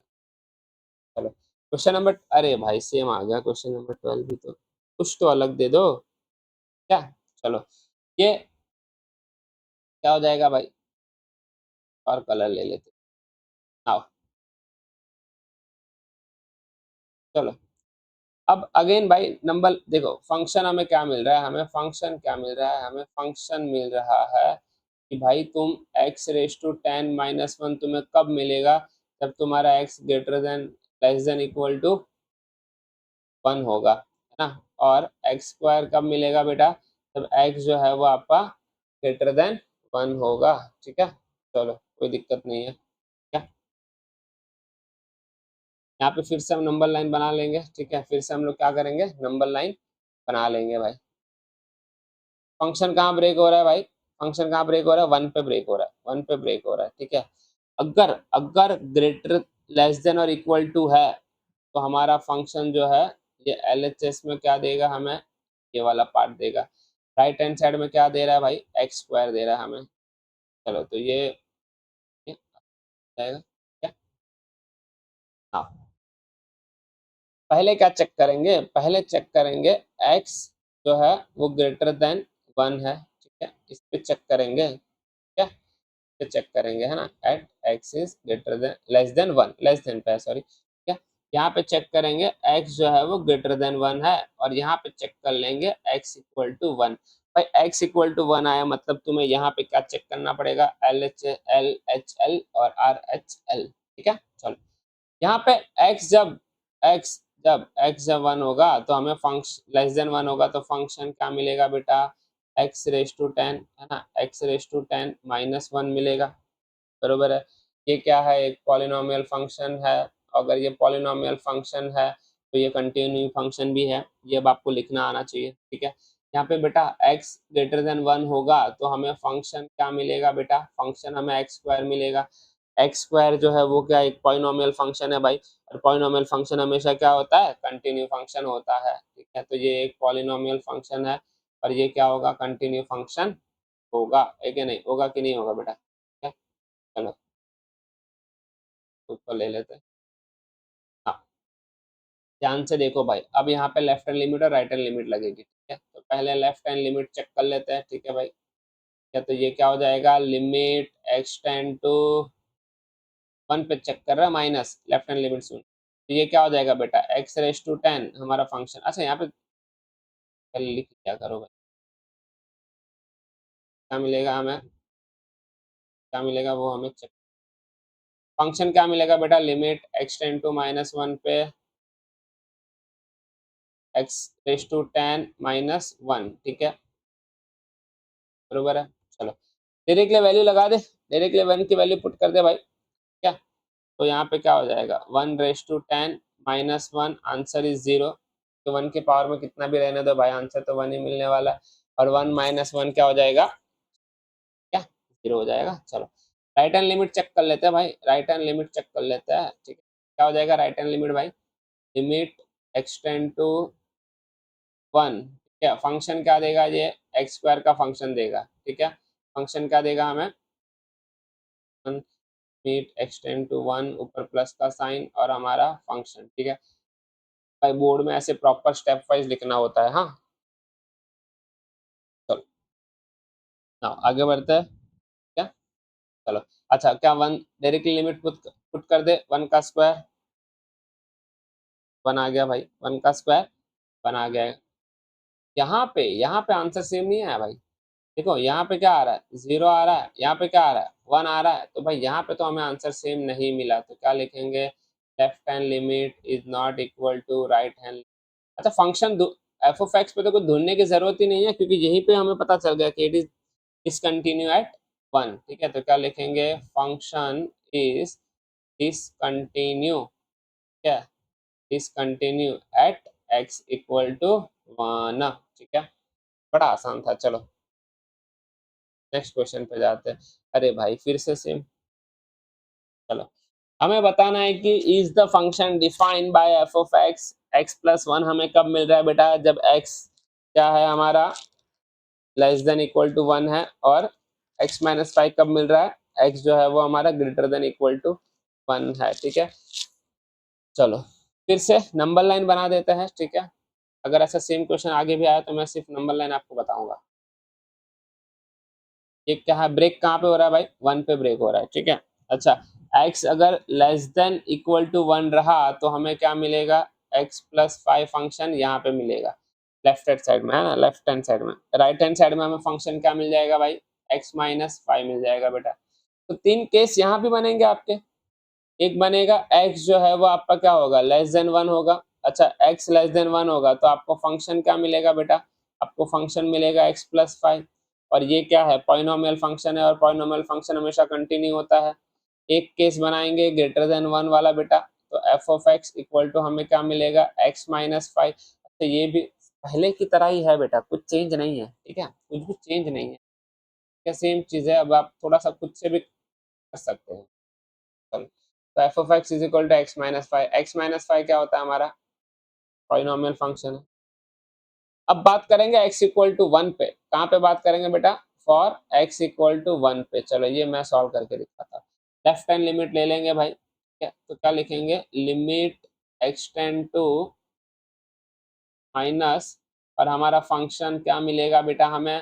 चलो क्वेश्चन नंबर, अरे भाई सेम आ गया क्वेश्चन नंबर 12 भी, तो कुछ तो अलग दे दो क्या। चलो ये क्या हो जाएगा भाई, और कलर ले लेते, आओ चलो। अब अगेन भाई नंबर देखो, फंक्शन हमें क्या मिल रहा है, हमें फंक्शन क्या मिल रहा है, हमें फंक्शन मिल रहा है कि भाई तुम x रेस टू 10 माइनस 1 तुम्हें कब मिलेगा, जब तुम्हारा x greater than less than equal to 1 होगा, है ना। और एक्स स्क्वायर कब मिलेगा बेटा, जब x जो है वो आपका ग्रेटर देन 1 होगा, ठीक है। चलो कोई दिक्कत नहीं है, क्या, यहाँ पे फिर से हम नंबर लाइन बना लेंगे, ठीक है, फिर से हम लोग क्या करेंगे, नंबर लाइन बना लेंगे भाई। फंक्शन कहाँ ब्रेक हो रहा है भाई, फंक्शन कहाँ ब्रेक हो रहा है, 1 पे ब्रेक हो रहा है, 1 पे ब्रेक हो रहा है, ठीक है। अगर अगर ग्रेटर लेस देन और इक्वल टू है तो हमारा फंक्शन जो है ये एलएचएस में क्या देगा हमें, ये वाला पार्ट देगा। राइट हैंड साइड में क्या दे रहा है भाई, एक्स स्क्वायर दे रहा है हमें। चलो तो ये आएगा क्या, हाँ पहले क्या चेक करेंगे, पहले चेक करेंगे x जो है वो ग्रेटर देन 1 है, ठीक है, इस पे चेक करेंगे, क्या पे चेक करेंगे, है ना, at x is greater than less than 1, less than पे सॉरी, क्या यहाँ पे चेक करेंगे x जो है वो ग्रेटर देन 1 है, और यहाँ पे चेक कर लेंगे x इक्वल टू 1। भाई x इक्वल टू 1 आया मतलब तुम्हें यहाँ पे क्या चेक करना पड़ेगा, LHL और RHL, ठीक है। चलो यहाँ पे x जब 1 होगा तो हमें फंक्शन लेस देन 1 होगा तो फंक्शन क्या मिलेगा बेटा, x रेस टू 10, है ना, x रेस टू 10 माइनस 1 मिलेगा, बरोबर है। ये क्या है, एक पॉलिनोमियल फंक्शन है, अगर ये पॉलिनोमियल फंक्शन है तो ये कंटिन्यू फंक्शन भी है, ये अब आपको लिखना आना चाहिए, ठीक है। यहाँ पे बेटा x ग्रेटर देन 1 होगा तो हमें फंक्शन क्या मिलेगा बेटा, फंक्शन हमें एक्स स्क्वायर मिलेगा। एक्स स्क्वायर जो है वो क्या एक पॉलिनोमियल फंक्शन है भाई, और पॉलिनोमियल फंक्शन हमेशा क्या होता है, कंटिन्यू फंक्शन होता है, ठीक है। तो ये एक पॉलिनोमियल फंक्शन है और ये क्या होगा, कंटिन्यू फंक्शन होगा, है कि नहीं, होगा कि नहीं होगा बेटा, ठीक है। चलो उसको ले लेते हैं। हाँ, ध्यान से देखो भाई, अब यहाँ पे लेफ्ट हैंड लिमिट और राइट हैंड लिमिट लगेगी, ठीक है। तो पहले लेफ्ट हैंड लिमिट चेक कर लेते हैं, ठीक है भाई, क्या तो ये क्या हो जाएगा, लिमिट एक्स टेंड टू 1 पे चेक कर रहा है माइनस लेफ्ट हैंड लिमिट सुन, तो ये क्या हो जाएगा बेटा, एक्स रेस टू 10 हमारा फंक्शन, अच्छा यहाँ पे पहले लिख क्या करो भाई, क्या मिलेगा हमें, क्या मिलेगा वो हमें चेक, फंक्शन क्या मिलेगा बेटा, लिमिट एक्स टेंड टू -1 पे एक्स रेस टू 10 -1, ठीक है, बरोबर है। चलो डायरेक्टली वैल्यू लगा दे, डायरेक्टली 1 की वैल्यू पुट कर दे भाई, क्या, तो यहाँ पे क्या हो जाएगा, 1 रेस टू 10 -1, आंसर इज 0, तो 1 के पावर में कितना भी रहने दो भाई, आंसर तो 1 ही मिलने वाला है, और 1 -1 क्या हो जाएगा, क्या 0 हो जाएगा। चलो राइट हैंड लिमिट चेक कर लेते हैं भाई, राइट हैंड लिमिट चेक कर लेते हैं, ठीक है, क्या हो जाएगा राइट हैंड लिमिट भाई, लिमिट एक्सटेंड टू 1, क्या फंक्शन क्या देगा, ये एक्स स्क्वायर का फंक्शन देगा, ठीक है, फंक्शन क्या देगा हमें, मीट एक्सटेंड टू 1 ऊपर प्लस का साइन और हमारा फंक्शन, ठीक है भाई, बोर्ड में ऐसे प्रॉपर स्टेप वाइज लिखना होता है, हाँ। चलो ना आगे बढ़ते हैं, क्या, चलो अच्छा, क्या 1 डायरेक्टली लिमिट पुट कर दे, 1 का स्क्वायर 1 आ गया भाई, 1 का स्क्वायर 1 आ गया, यहाँ पे आंसर सेम नहीं आया भाई, देखो यहाँ पे क्या आ रहा है, 0 आ रहा है, यहाँ पे क्या आ रहा है, 1 आ रहा है, तो भाई यहाँ पे तो हमें आंसर सेम नहीं मिला, तो क्या लिखेंगे, left hand limit is not equal to right hand. अच्छा फंक्शन एफ ऑफ एक्स पे तो कुछ ढूंढने की जरूरत ही नहीं है, क्योंकि यहीं पे हमें पता चल गया कि इट इज डिसकंटिन्यू एट 1, ठीक है, तो क्या लिखेंगे, फंक्शन इज डिसकंटिन्यू, क्या discontinue at x equal to 1, ठीक है, बड़ा आसान था। चलो नेक्स्ट क्वेश्चन पे जाते हैं, अरे भाई फिर से सेम, चलो हमें बताना है कि is the function defined by F of x, x plus 1 हमें कब मिल रहा है बेटा, जब एक्स क्या है हमारा लेस देन इक्वल टू 1 है, और x -5 कब मिल रहा है, x जो है वो हमारा ग्रेटर देन इक्वल टू 1 है, ठीक है। चलो फिर से नंबर लाइन बना देते हैं, ठीक है, अगर ऐसा सेम क्वेश्चन आगे भी आया तो मैं सिर्फ नंबर लाइन आपको बताऊंगा। ये क्या है, ब्रेक कहाँ पे हो रहा है भाई, 1 पे ब्रेक हो रहा है, ठीक है। अच्छा x अगर लेस देन इक्वल टू 1 रहा तो हमें क्या मिलेगा, x प्लस 5 फंक्शन यहाँ पे मिलेगा, लेफ्ट हैंड साइड में, है ना, लेफ्ट हैंड साइड में, राइट हैंड साइड में हमें फंक्शन क्या मिल जाएगा भाई, x -5 मिल जाएगा बेटा। तो 3 केस यहाँ भी बनेंगे आपके, एक बनेगा x जो है वो आपका क्या होगा, लेस देन 1 होगा, अच्छा x लेस देन 1 होगा तो आपको फंक्शन क्या मिलेगा बेटा, आपको फंक्शन मिलेगा x प्लस 5, और ये क्या है, पॉलिनोमियल फंक्शन है, और पॉलिनोमियल फंक्शन हमेशा कंटिन्यू होता है। एक केस बनाएंगे ग्रेटर देन 1 वाला बेटा, तो f of x equal to हमें क्या मिलेगा, x -5, तो ये भी पहले की तरह ही है बेटा, कुछ चेंज नहीं है, ठीक है, कुछ भी चेंज नहीं है, क्या सेम चीज है, अब आप थोड़ा सा खुद से भी कर सकते हैं। चलो तो f of x is equal to x minus five क्या होता है हमारा, पॉलिनोमियल फंक्शन है। अब बात करेंगे x इक्वल टू 1 पे, कहाँ पे बात करेंगे बेटा, फॉर x इक्वल टू 1 पे, चलो ये मैं सॉल्व करके दिखाता हूँ, लेफ्ट हैंड लिमिट ले लेंगे भाई, ठीक है, तो क्या लिखेंगे, लिमिट एक्सटेंड टू माइनस, और हमारा फंक्शन क्या मिलेगा बेटा हमें,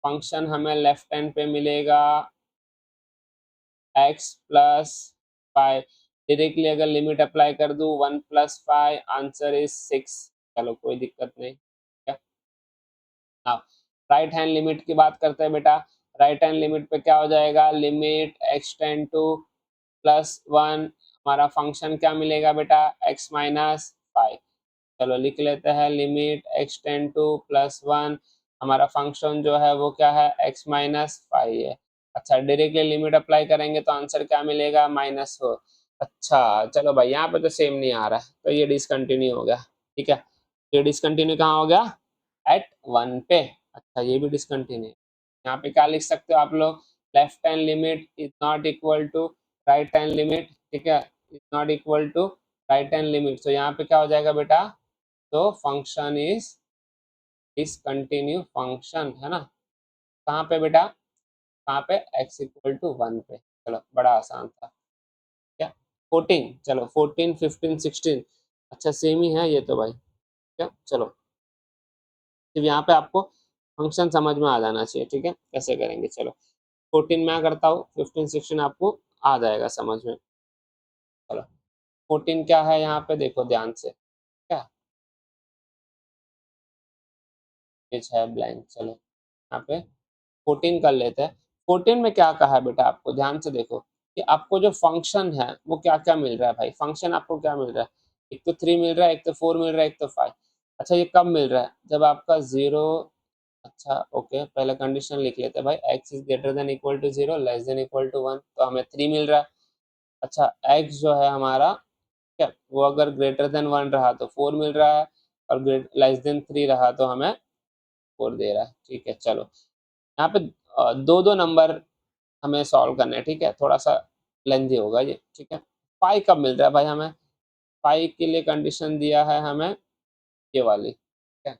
फंक्शन हमें लेफ्ट हैंड पे मिलेगा x प्लस फाइव। डायरेक्टली अगर लिमिट अप्लाई कर दूं 1 प्लस फाइव, आंसर इज 6। चलो कोई दिक्कत नहीं। हाँ, राइट हैंड लिमिट की बात करते हैं बेटा। राइट हैंड लिमिट पे क्या हो जाएगा, limit x tend to plus one, हमारा फंक्शन क्या मिलेगा बेटा, x माइनस फाइव। चलो लिख लेते हैं, limit x tend to plus one, हमारा फंक्शन जो है वो क्या है, x माइनस फाइव है। अच्छा, डायरेक्टली लिमिट अप्लाई करेंगे तो आंसर क्या मिलेगा, -4। अच्छा चलो भाई, यहाँ पे तो सेम नहीं आ रहा है, तो ये डिसकंटिन्यू हो गया। ठीक है, ये डिसकंटिन्यू कहाँ हो गया, एट 1 पे। अच्छा, ये भी डिसकंटिन्यू। यहाँ पे क्या लिख सकते हो आप लोग, left hand limit is not equal to right hand limit. ठीक है, is not equal to right hand limit, तो यहाँ पे क्या हो जाएगा बेटा, तो फंक्शन इज डिसकंटिन्यू फंक्शन, है ना। कहाँ पे बेटा, कहाँ पे, x इक्वल टू 1 पे। चलो बड़ा आसान था। क्या 14, चलो 14 15 16, अच्छा सेम ही है ये तो भाई। क्या चलो, सिर्फ यहाँ पे आपको फंक्शन समझ में आ जाना चाहिए। ठीक है, कैसे करेंगे, चलो 14 मैं करता हूँ, 15 16 आपको आ जाएगा समझ में। चलो 14 क्या है यहाँ पे, देखो ध्यान से, क्या पेज है ब्लैंक। चलो यहाँ पे 14 कर लेते हैं। 14 में क्या कहा है बेटा, आपको ध्यान से देखो कि आपको जो फंक्शन है वो क्या क्या मिल रहा है भाई, फंक्शन आपको क्या मिल रहा है, एक तो 3 मिल रहा है, एक तो 4 मिल रहा है, एक तो 5। अच्छा, ये कब मिल रहा है, जब आपका जीरो, अच्छा ओके, पहले कंडीशन लिख लेते हैं भाई, x is greater than equal to zero, less than equal to 1, तो हमें 3 मिल रहा है। अच्छा, x जो है हमारा, क्या वो अगर ग्रेटर देन 1 रहा तो 4 मिल रहा है, और लेस देन 3 रहा तो हमें 4 दे रहा है। ठीक है, चलो यहाँ पे दो दो नंबर हमें सॉल्व करना है। ठीक है, थोड़ा सा लेंथी होगा ये। ठीक है, पाई कब मिल रहा है भाई हमें, पाई के लिए कंडीशन दिया है हमें ये वाली। ठीक है,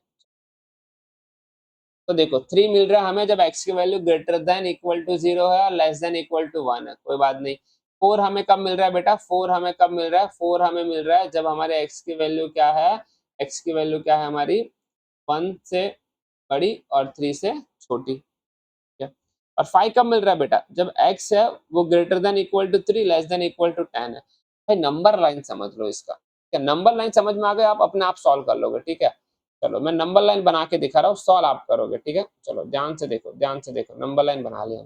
तो देखो 3 मिल रहा है हमें जब x की value greater than equal to 0 है और लेस देन इक्वल टू 1 है, कोई बात नहीं। 4 हमें कब मिल रहा है बेटा, 4 हमें कब मिल रहा है, 4 हमें मिल रहा है जब हमारे x की वैल्यू क्या है, x की वैल्यू क्या है हमारी, 1 से बड़ी और 3 से छोटी। ठीक है, और 5 कब मिल रहा है बेटा, जब x है वो greater than equal to 3, less than equal to 10 है। भाई नंबर लाइन समझ लो इसका। ठीक है, नंबर लाइन समझ में आ गए, आप अपने आप सॉल्व कर लोगे। ठीक है, चलो मैं नंबर लाइन बना के दिखा रहा हूँ, सॉल्व आप करोगे। ठीक है, चलो ध्यान से देखो, ध्यान से देखो, नंबर लाइन बना लिया।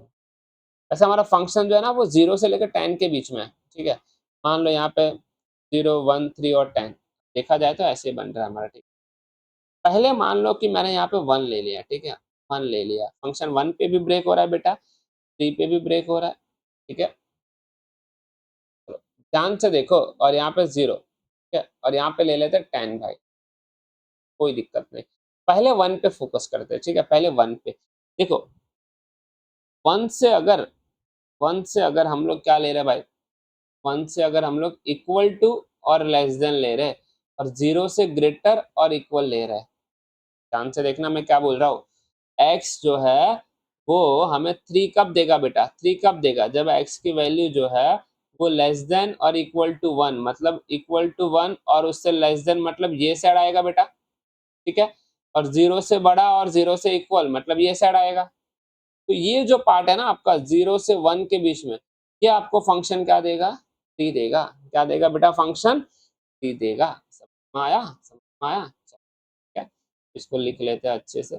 ऐसे हमारा फंक्शन जो है ना वो 0 से लेकर 10 के बीच में है। ठीक है, मान लो यहाँ पे 0 1 3 और 10 देखा जाए तो ऐसे ही बन रहा है हमारा। ठीक, पहले मान लो कि मैंने यहाँ पे 1 ले लिया। ठीक है, 1 ले लिया, फंक्शन 1 पे भी ब्रेक हो रहा है बेटा, 3 पे भी ब्रेक हो रहा है। ठीक है, चलो ध्यान से देखो, और यहाँ पे 0। ठीक है, और यहाँ पे ले लेते हैं 10 भाई, कोई दिक्कत नहीं। पहले 1 पे फोकस करते हैं। ठीक है, पहले 1 पे देखो, 1 से अगर, 1 से अगर हम लोग क्या ले रहे हैं भाई, 1 से अगर हम लोग इक्वल टू और लेस देन ले रहे हैं, और 0 से ग्रेटर और इक्वल ले रहे हैं। ध्यान से देखना मैं क्या बोल रहा हूँ, x जो है वो हमें 3 कब देगा बेटा, 3 कब देगा, जब x की वैल्यू जो है वो लेस देन और इक्वल टू 1, मतलब इक्वल टू 1 और उससे लेस देन, मतलब ये साइड आएगा बेटा। ठीक है, और 0 से बड़ा और 0 से इक्वल मतलब ये साइड आएगा। तो ये जो पार्ट है ना आपका 0 से 1 के बीच में, ये आपको फंक्शन क्या देगा, 3 देगा। क्या देगा बेटा, फंक्शन 3 देगा। समझ में आया, समझ में आया। ठीक है, इसको लिख लेते हैं अच्छे से,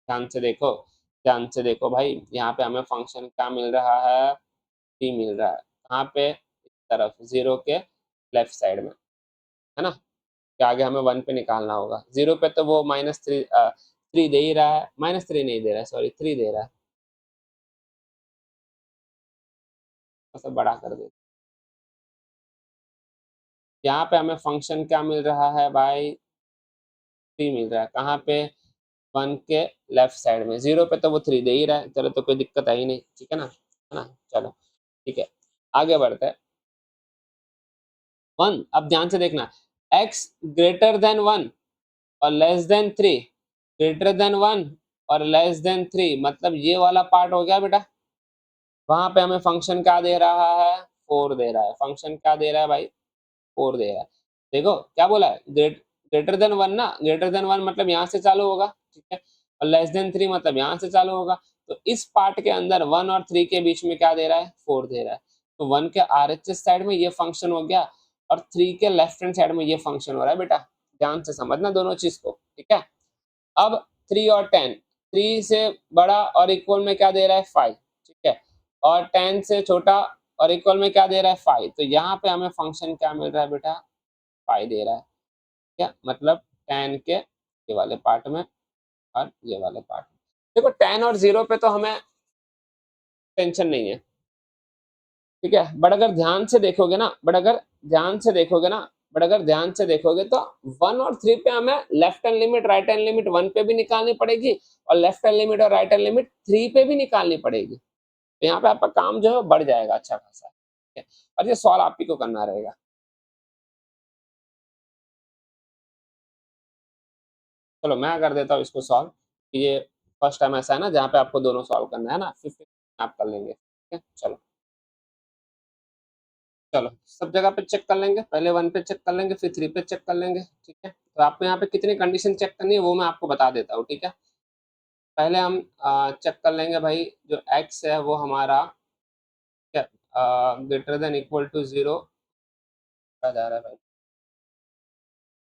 ध्यान से देखो, ध्यान से देखो भाई, यहाँ पे हमें फंक्शन क्या मिल रहा है, 3 मिल रहा है। कहाँ पे, इस तरफ 0 के लेफ्ट साइड में, है ना। कि आगे हमें 1 पे निकालना होगा, 0 पे तो वो -3 दे ही रहा है, -3 नहीं दे रहा है, सॉरी 3 दे रहा है। मतलब बड़ा कर दे, यहाँ पे हमें फंक्शन क्या मिल रहा है भाई, 3 मिल रहा है। कहाँ पे, 1 के लेफ्ट साइड में, 0 पे तो वो 3 दे ही रहा है, चलो तो कोई दिक्कत है ही नहीं। ठीक है ना, है ना। चलो ठीक है, आगे बढ़ते हैं। 1, अब ध्यान से देखना, x ग्रेटर देन 1 और लेस देन 3, ग्रेटर देन 1 और लेस देन 3, मतलब ये वाला पार्ट हो गया बेटा। वहां पे हमें फंक्शन क्या दे रहा है, 4 दे रहा है, फंक्शन क्या दे रहा है भाई, 4 दे रहा है। देखो क्या बोला है, ग्रेटर देन 1 ना, ग्रेटर देन 1 मतलब यहाँ से चालू होगा, ठीक है, और लेस देन 3 मतलब यहाँ से चालू होगा। तो इस पार्ट के अंदर 1 और 3 के बीच में क्या दे रहा है, 4 दे रहा है। तो 1 के आरएचएस साइड में ये फंक्शन हो गया और 3 के लेफ्ट हैंड साइड में ये फंक्शन हो रहा है बेटा, ध्यान से समझना दोनों चीज को, ठीक है। अब 3 और 10, 3 से बड़ा और इक्वल में क्या दे रहा है, 5, ठीक है, और 10 से छोटा और इक्वल में क्या दे रहा है, 5। तो यहाँ पे हमें फंक्शन क्या मिल रहा है बेटा, 5 दे रहा है, क्या मतलब 10 के ये वाले पार्ट में और ये वाले पार्ट में। देखो 10 और 0 पे तो हमें टेंशन नहीं है, ठीक है, बट अगर ध्यान से देखोगे ना, तो 1 और 3 पे हमें left hand limit right hand limit 1 पे भी निकालनी पड़ेगी और लेफ्ट हैंड लिमिट और राइट हैंड लिमिट 3 पे भी निकालनी पड़ेगी। तो यहाँ पे आपका काम जो है बढ़ जाएगा अच्छा खासा, ठीक है, और ये सॉल्व आप ही को करना रहेगा। चलो मैं कर देता हूँ इसको सॉल्व। ये फर्स्ट टाइम ऐसा है ना जहाँ पे आपको दोनों सॉल्व करना है ना, 50 आप कर लेंगे, ठीक है। चलो चलो सब जगह पे चेक कर लेंगे, पहले 1 पे चेक कर लेंगे, फिर 3 पे चेक कर लेंगे, ठीक है। तो आपको यहाँ पे कितनी कंडीशन चेक करनी है वो मैं आपको बता देता हूँ, ठीक है। पहले हम चेक कर लेंगे भाई, जो x है वो हमारा क्या ग्रेटर देन इक्वल टू 0 जा रहा है भाई।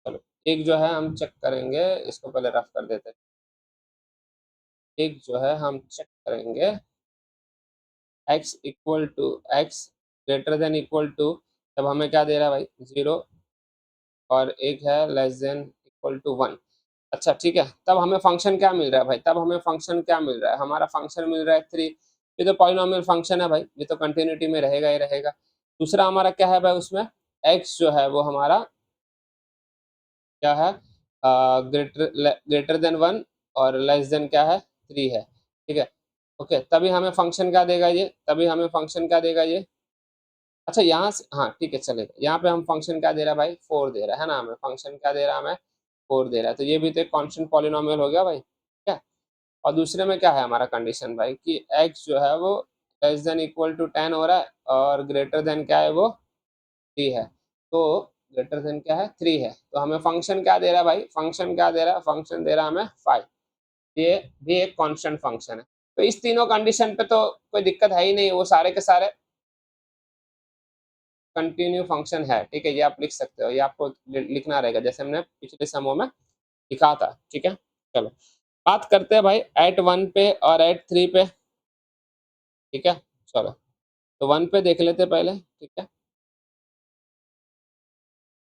चलो एक जो है हम चेक करेंगे, इसको पहले रफ कर देते हैं। एक जो है हम चेक करेंगे x equal to x greater than equal to, तब हमें क्या दे रहा है भाई, 0, और एक है लेस देन इक्वल टू 1। अच्छा ठीक है, तब हमें फंक्शन क्या मिल रहा है भाई, तब हमें फंक्शन क्या मिल रहा है, हमारा फंक्शन मिल रहा है 3। ये तो पॉलिनोमियल फंक्शन है भाई, ये तो कंटिन्यूटी में रहेगा ही रहेगा। दूसरा हमारा क्या है भाई, उसमें x जो है वो हमारा क्या है, ग्रेटर देन 1 और लेस देन क्या है, 3 है, ठीक है। ओके, तभी हमें फंक्शन क्या देगा ये, तभी हमें फंक्शन क्या देगा ये। अच्छा यहाँ से हाँ ठीक है चलेगा, यहाँ पे हम फंक्शन क्या दे रहा है भाई, 4 दे रहा है ना, हमें फंक्शन क्या दे रहा है, हमें 4 दे रहा है। तो ये भी तो एक कांस्टेंट पॉलिनोमियल हो गया भाई, ठीक है। और दूसरे में क्या है हमारा कंडीशन भाई, कि x जो है वो लेस देन इक्वल टू 10 हो रहा है और ग्रेटर देन क्या है वो 3 है। तो ग्रेटर देन क्या है, 3 है। तो हमें फंक्शन क्या दे रहा है भाई, फंक्शन क्या दे रहा है, फंक्शन दे रहा है हमें 5। ये भी एक कांस्टेंट फंक्शन है। तो इस तीनों कंडीशन पे तो कोई दिक्कत है ही नहीं, वो सारे के सारे कंटिन्यू फंक्शन है, ठीक है। ये आप लिख सकते हो, ये आपको लिखना रहेगा जैसे हमने पिछले समूह में लिखा था, ठीक है। चलो बात करते हैं भाई एट 1 पे और एट 3 पे, ठीक है। चलो तो 1 पे देख लेते पहले, ठीक है।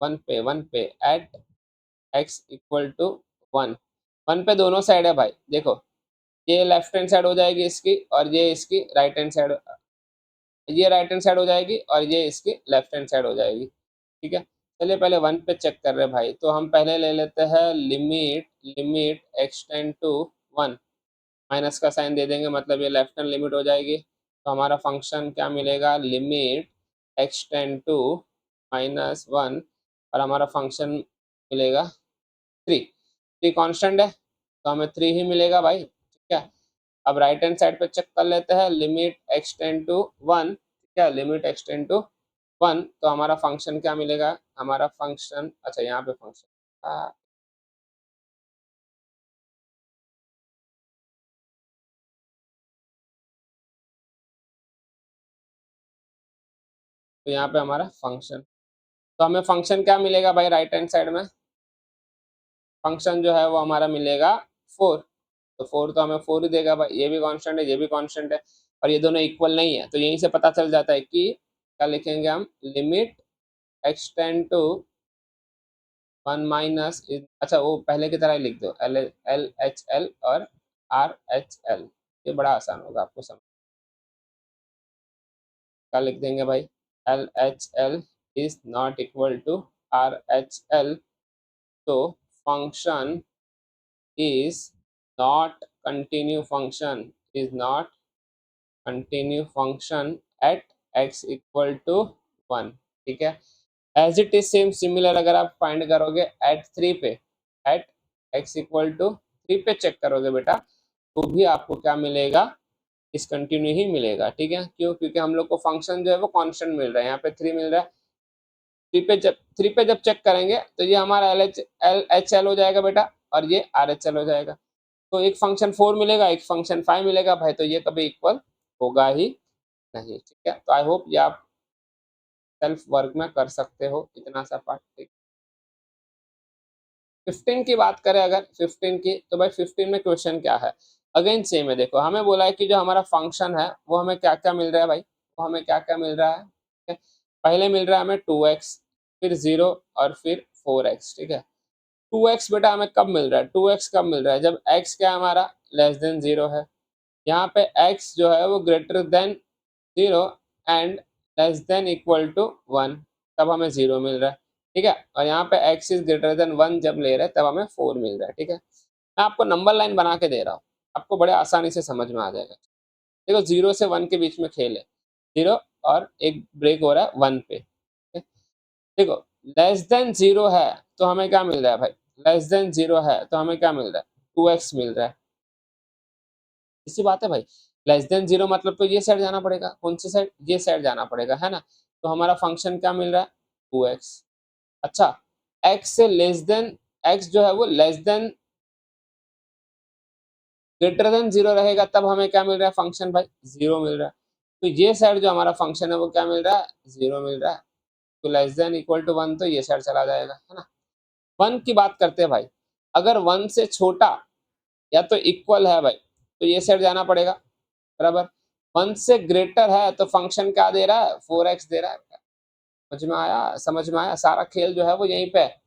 1 पे एट x इक्वल टू 1, 1 पे दोनों साइड है भाई, देखो ये लेफ्ट हैंड साइड हो जाएगी इसकी और ये इसकी राइट हैंड साइड, ये राइट हैंड साइड हो जाएगी और ये इसकी लेफ्ट हैंड साइड हो जाएगी, ठीक है। चलिए पहले 1 पे चेक कर रहे हैं भाई, तो हम पहले ले लेते हैं limit, limit x tend to 1, minus का साइन दे देंगे मतलब ये लेफ्ट हैंड लिमिट हो जाएगी। तो हमारा फंक्शन क्या मिलेगा, लिमिट एक्सटेंड टू -1 और हमारा फंक्शन मिलेगा 3। 3 कांस्टेंट है तो हमें 3 ही मिलेगा भाई, ठीक है। अब राइट हैंड साइड पे चेक कर लेते हैं, लिमिट एक्सटेंड टू 1, ठीक है, लिमिट एक्सटेंड टू 1, तो हमारा फंक्शन क्या मिलेगा, हमारा फंक्शन, अच्छा यहाँ पे फंक्शन तो यहाँ पे हमारा फंक्शन, तो हमें फंक्शन क्या मिलेगा भाई राइट हैंड साइड में, फंक्शन जो है वो हमारा मिलेगा 4। तो 4 तो हमें 4 ही देगा भाई, ये भी कांस्टेंट है ये भी कांस्टेंट है और ये दोनों इक्वल नहीं है। तो यहीं से पता चल जाता है कि क्या लिखेंगे हम, लिमिट एक्सटेंड टू 1 माइनस, अच्छा वो पहले की तरह ही लिख दो, एल एल एच एल और आर एच एल, ये बड़ा आसान होगा आपको समझ। क्या लिख देंगे भाई, L H L is not equal to R H L, तो function is not continue function, is not continue function at x equal to 1, ठीक है। As it is same similar अगर आप फाइंड करोगे एट 3 पे, एट x इक्वल टू 3 पे चेक करोगे बेटा, तो भी आपको क्या मिलेगा, डिसकंटिन्यू ही मिलेगा, ठीक है। क्यों, क्योंकि हम लोग को फंक्शन जो है वो कांस्टेंट मिल रहा है, यहाँ पे 3 मिल रहा है थ्री पे जब चेक करेंगे तो ये हमारा एच एल हो जाएगा बेटा, और ये आर एच एल हो जाएगा। तो एक फंक्शन 4 मिलेगा, एक फंक्शन 5 मिलेगा भाई, तो ये कभी इक्वल होगा ही नहीं। ठीक है, तो आई होप ये आप सेल्फ वर्क में कर सकते हो इतना सा पार्ट। ठीक, 15 की बात करें अगर 15 की, तो भाई 15 में क्वेश्चन क्या है, अगेन सेम है। देखो हमें बोला है कि जो हमारा फंक्शन है वो हमें क्या क्या मिल रहा है भाई, वो हमें क्या क्या मिल रहा है। ठीक है, पहले मिल रहा है हमें 2x, फिर 0 और फिर 4x। ठीक है, 2x बेटा हमें कब मिल रहा है, 2x कब मिल रहा है, जब x क्या है हमारा लेस देन 0 है। यहाँ पे x जो है वो greater than 0 and less than equal to 1, तब हमें 0 मिल रहा है। ठीक है, और यहाँ पे x इज ग्रेटर देन 1 जब ले रहे हैं तब हमें 4 मिल रहा है। ठीक है, मैं आपको नंबर लाइन बना के दे रहा हूँ, आपको बड़े आसानी से समझ में आ जाएगा। देखो 0 से 1 के बीच में खेल है, 0 और एक ब्रेक हो रहा है 1 पे। ठीक है? देखो लेस देन 0 है तो हमें क्या मिल रहा है भाई, लेस देन 0 है तो हमें क्या मिल रहा है, 2x मिल रहा है। इसी बात है भाई, लेस देन 0 मतलब तो ये साइड जाना पड़ेगा, कौन सी साइड, ये साइड जाना पड़ेगा, है ना। तो हमारा फंक्शन क्या मिल रहा है, 2x। अच्छा, x से लेस देन, x जो है वो लेस देन ग्रेटर देन 0 रहेगा तब हमें क्या मिल रहा है फंक्शन भाई, 0 मिल रहा है। तो ये साइड जो हमारा फंक्शन है वो क्या मिल रहा है, 0 मिल रहा है। तो लेस देन इक्वल टू 1 तो ये साइड चला जाएगा, है ना। 1 की बात करते हैं भाई, अगर 1 से छोटा या तो इक्वल है भाई तो ये साइड जाना पड़ेगा, बराबर। 1 से ग्रेटर है तो फंक्शन क्या दे रहा है, 4x दे रहा है। समझ में आया, समझ में आया, सारा खेल जो है वो यहीं पे है।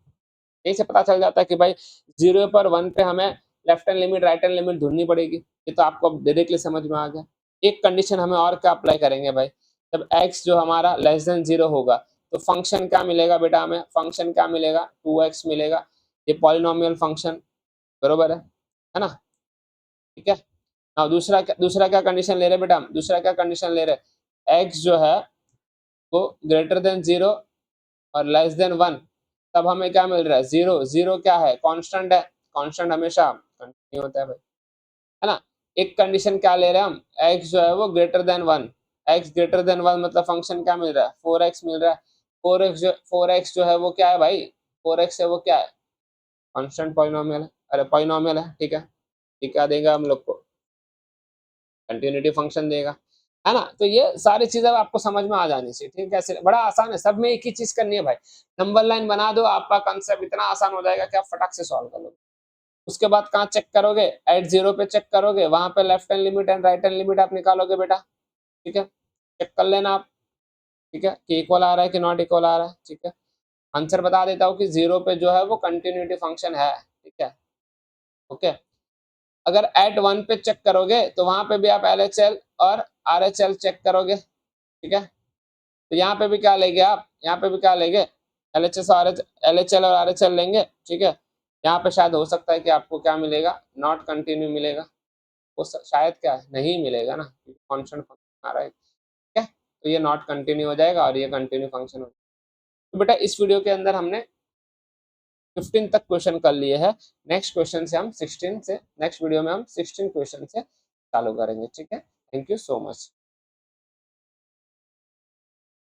यहीं से पता चल जाता है कि भाई 0 पर 1 पे हमें left hand limit right hand limit ढूंढनी पड़ेगी। ये तो आपको डायरेक्टली समझ में आ गया। एक कंडीशन हमें और क्या अप्लाई करेंगे भाई, जब x जो हमारा लेस देन 0 होगा तो फंक्शन क्या मिलेगा बेटा, हमें फंक्शन क्या मिलेगा, 2x मिलेगा। ये पॉलिनोमियल फंक्शन बरोबर है ना। ठीक है, हाँ दूसरा क्या कंडीशन ले रहे बेटा हम, दूसरा क्या कंडीशन ले रहे, x जो है वो ग्रेटर देन 0 और लेस देन 1, तब हमें क्या मिल रहा है, 0। 0 क्या है, कांस्टेंट है, कांस्टेंट हमेशा कंटिन्यू होता है भाई, है ना। एक कंडीशन क्या ले रहे हैं हम, x जो है वो greater then 1, x greater then 1 मतलब फंक्शन क्या मिल रहा है, 4x मिल रहा है। 4x जो है वो क्या है भाई, 4x है वो क्या है, कांस्टेंट पॉलिनोमियल है, अरे पॉलिनोमियल है। ठीक है, ये क्या देगा हम लोग को, कंटिन्यूटी फंक्शन देगा, है ना। तो ये सारी चीजें आपको समझ में आ जानी चाहिए। ठीक है, कैसे, बड़ा आसान है, सब में एक ही चीज करनी है भाई, नंबर लाइन बना दो, आपका कंसेप्ट इतना आसान हो जाएगा कि आप फटाक से सॉल्व कर लोगे। उसके बाद कहाँ चेक करोगे, एट 0 पे चेक करोगे, वहां पे left hand limit and right hand limit आप निकालोगे बेटा। ठीक है, चेक कर लेना आप। ठीक है, कि इक्वल आ रहा है कि नॉट इक्वल आ रहा है। ठीक है, आंसर बता देता हूँ कि 0 पे जो है वो कंटिन्यूटी फंक्शन है। ठीक है, ओके। अगर एट 1 पे चेक करोगे तो वहां पे भी आप LHL और RHL चेक करोगे। ठीक है, तो यहाँ पे भी क्या लेंगे आप, यहाँ पे भी क्या लेंगे, LHL और RHL लेंगे। ठीक है, यहाँ पे शायद हो सकता है कि आपको क्या मिलेगा, नॉट कंटिन्यू मिलेगा, वो शायद क्या है, नहीं मिलेगा ना, कांस्टेंट फंक्शन आ रहा है। ठीक है, तो ये नॉट कंटिन्यू हो जाएगा और ये कंटिन्यू फंक्शन हो जाएगा। तो बेटा इस वीडियो के अंदर हमने 15 तक क्वेश्चन कर लिए हैं। नेक्स्ट क्वेश्चन से हम 16 से, नेक्स्ट वीडियो में हम 16 क्वेश्चन से चालू करेंगे। ठीक है, थैंक यू सो मच।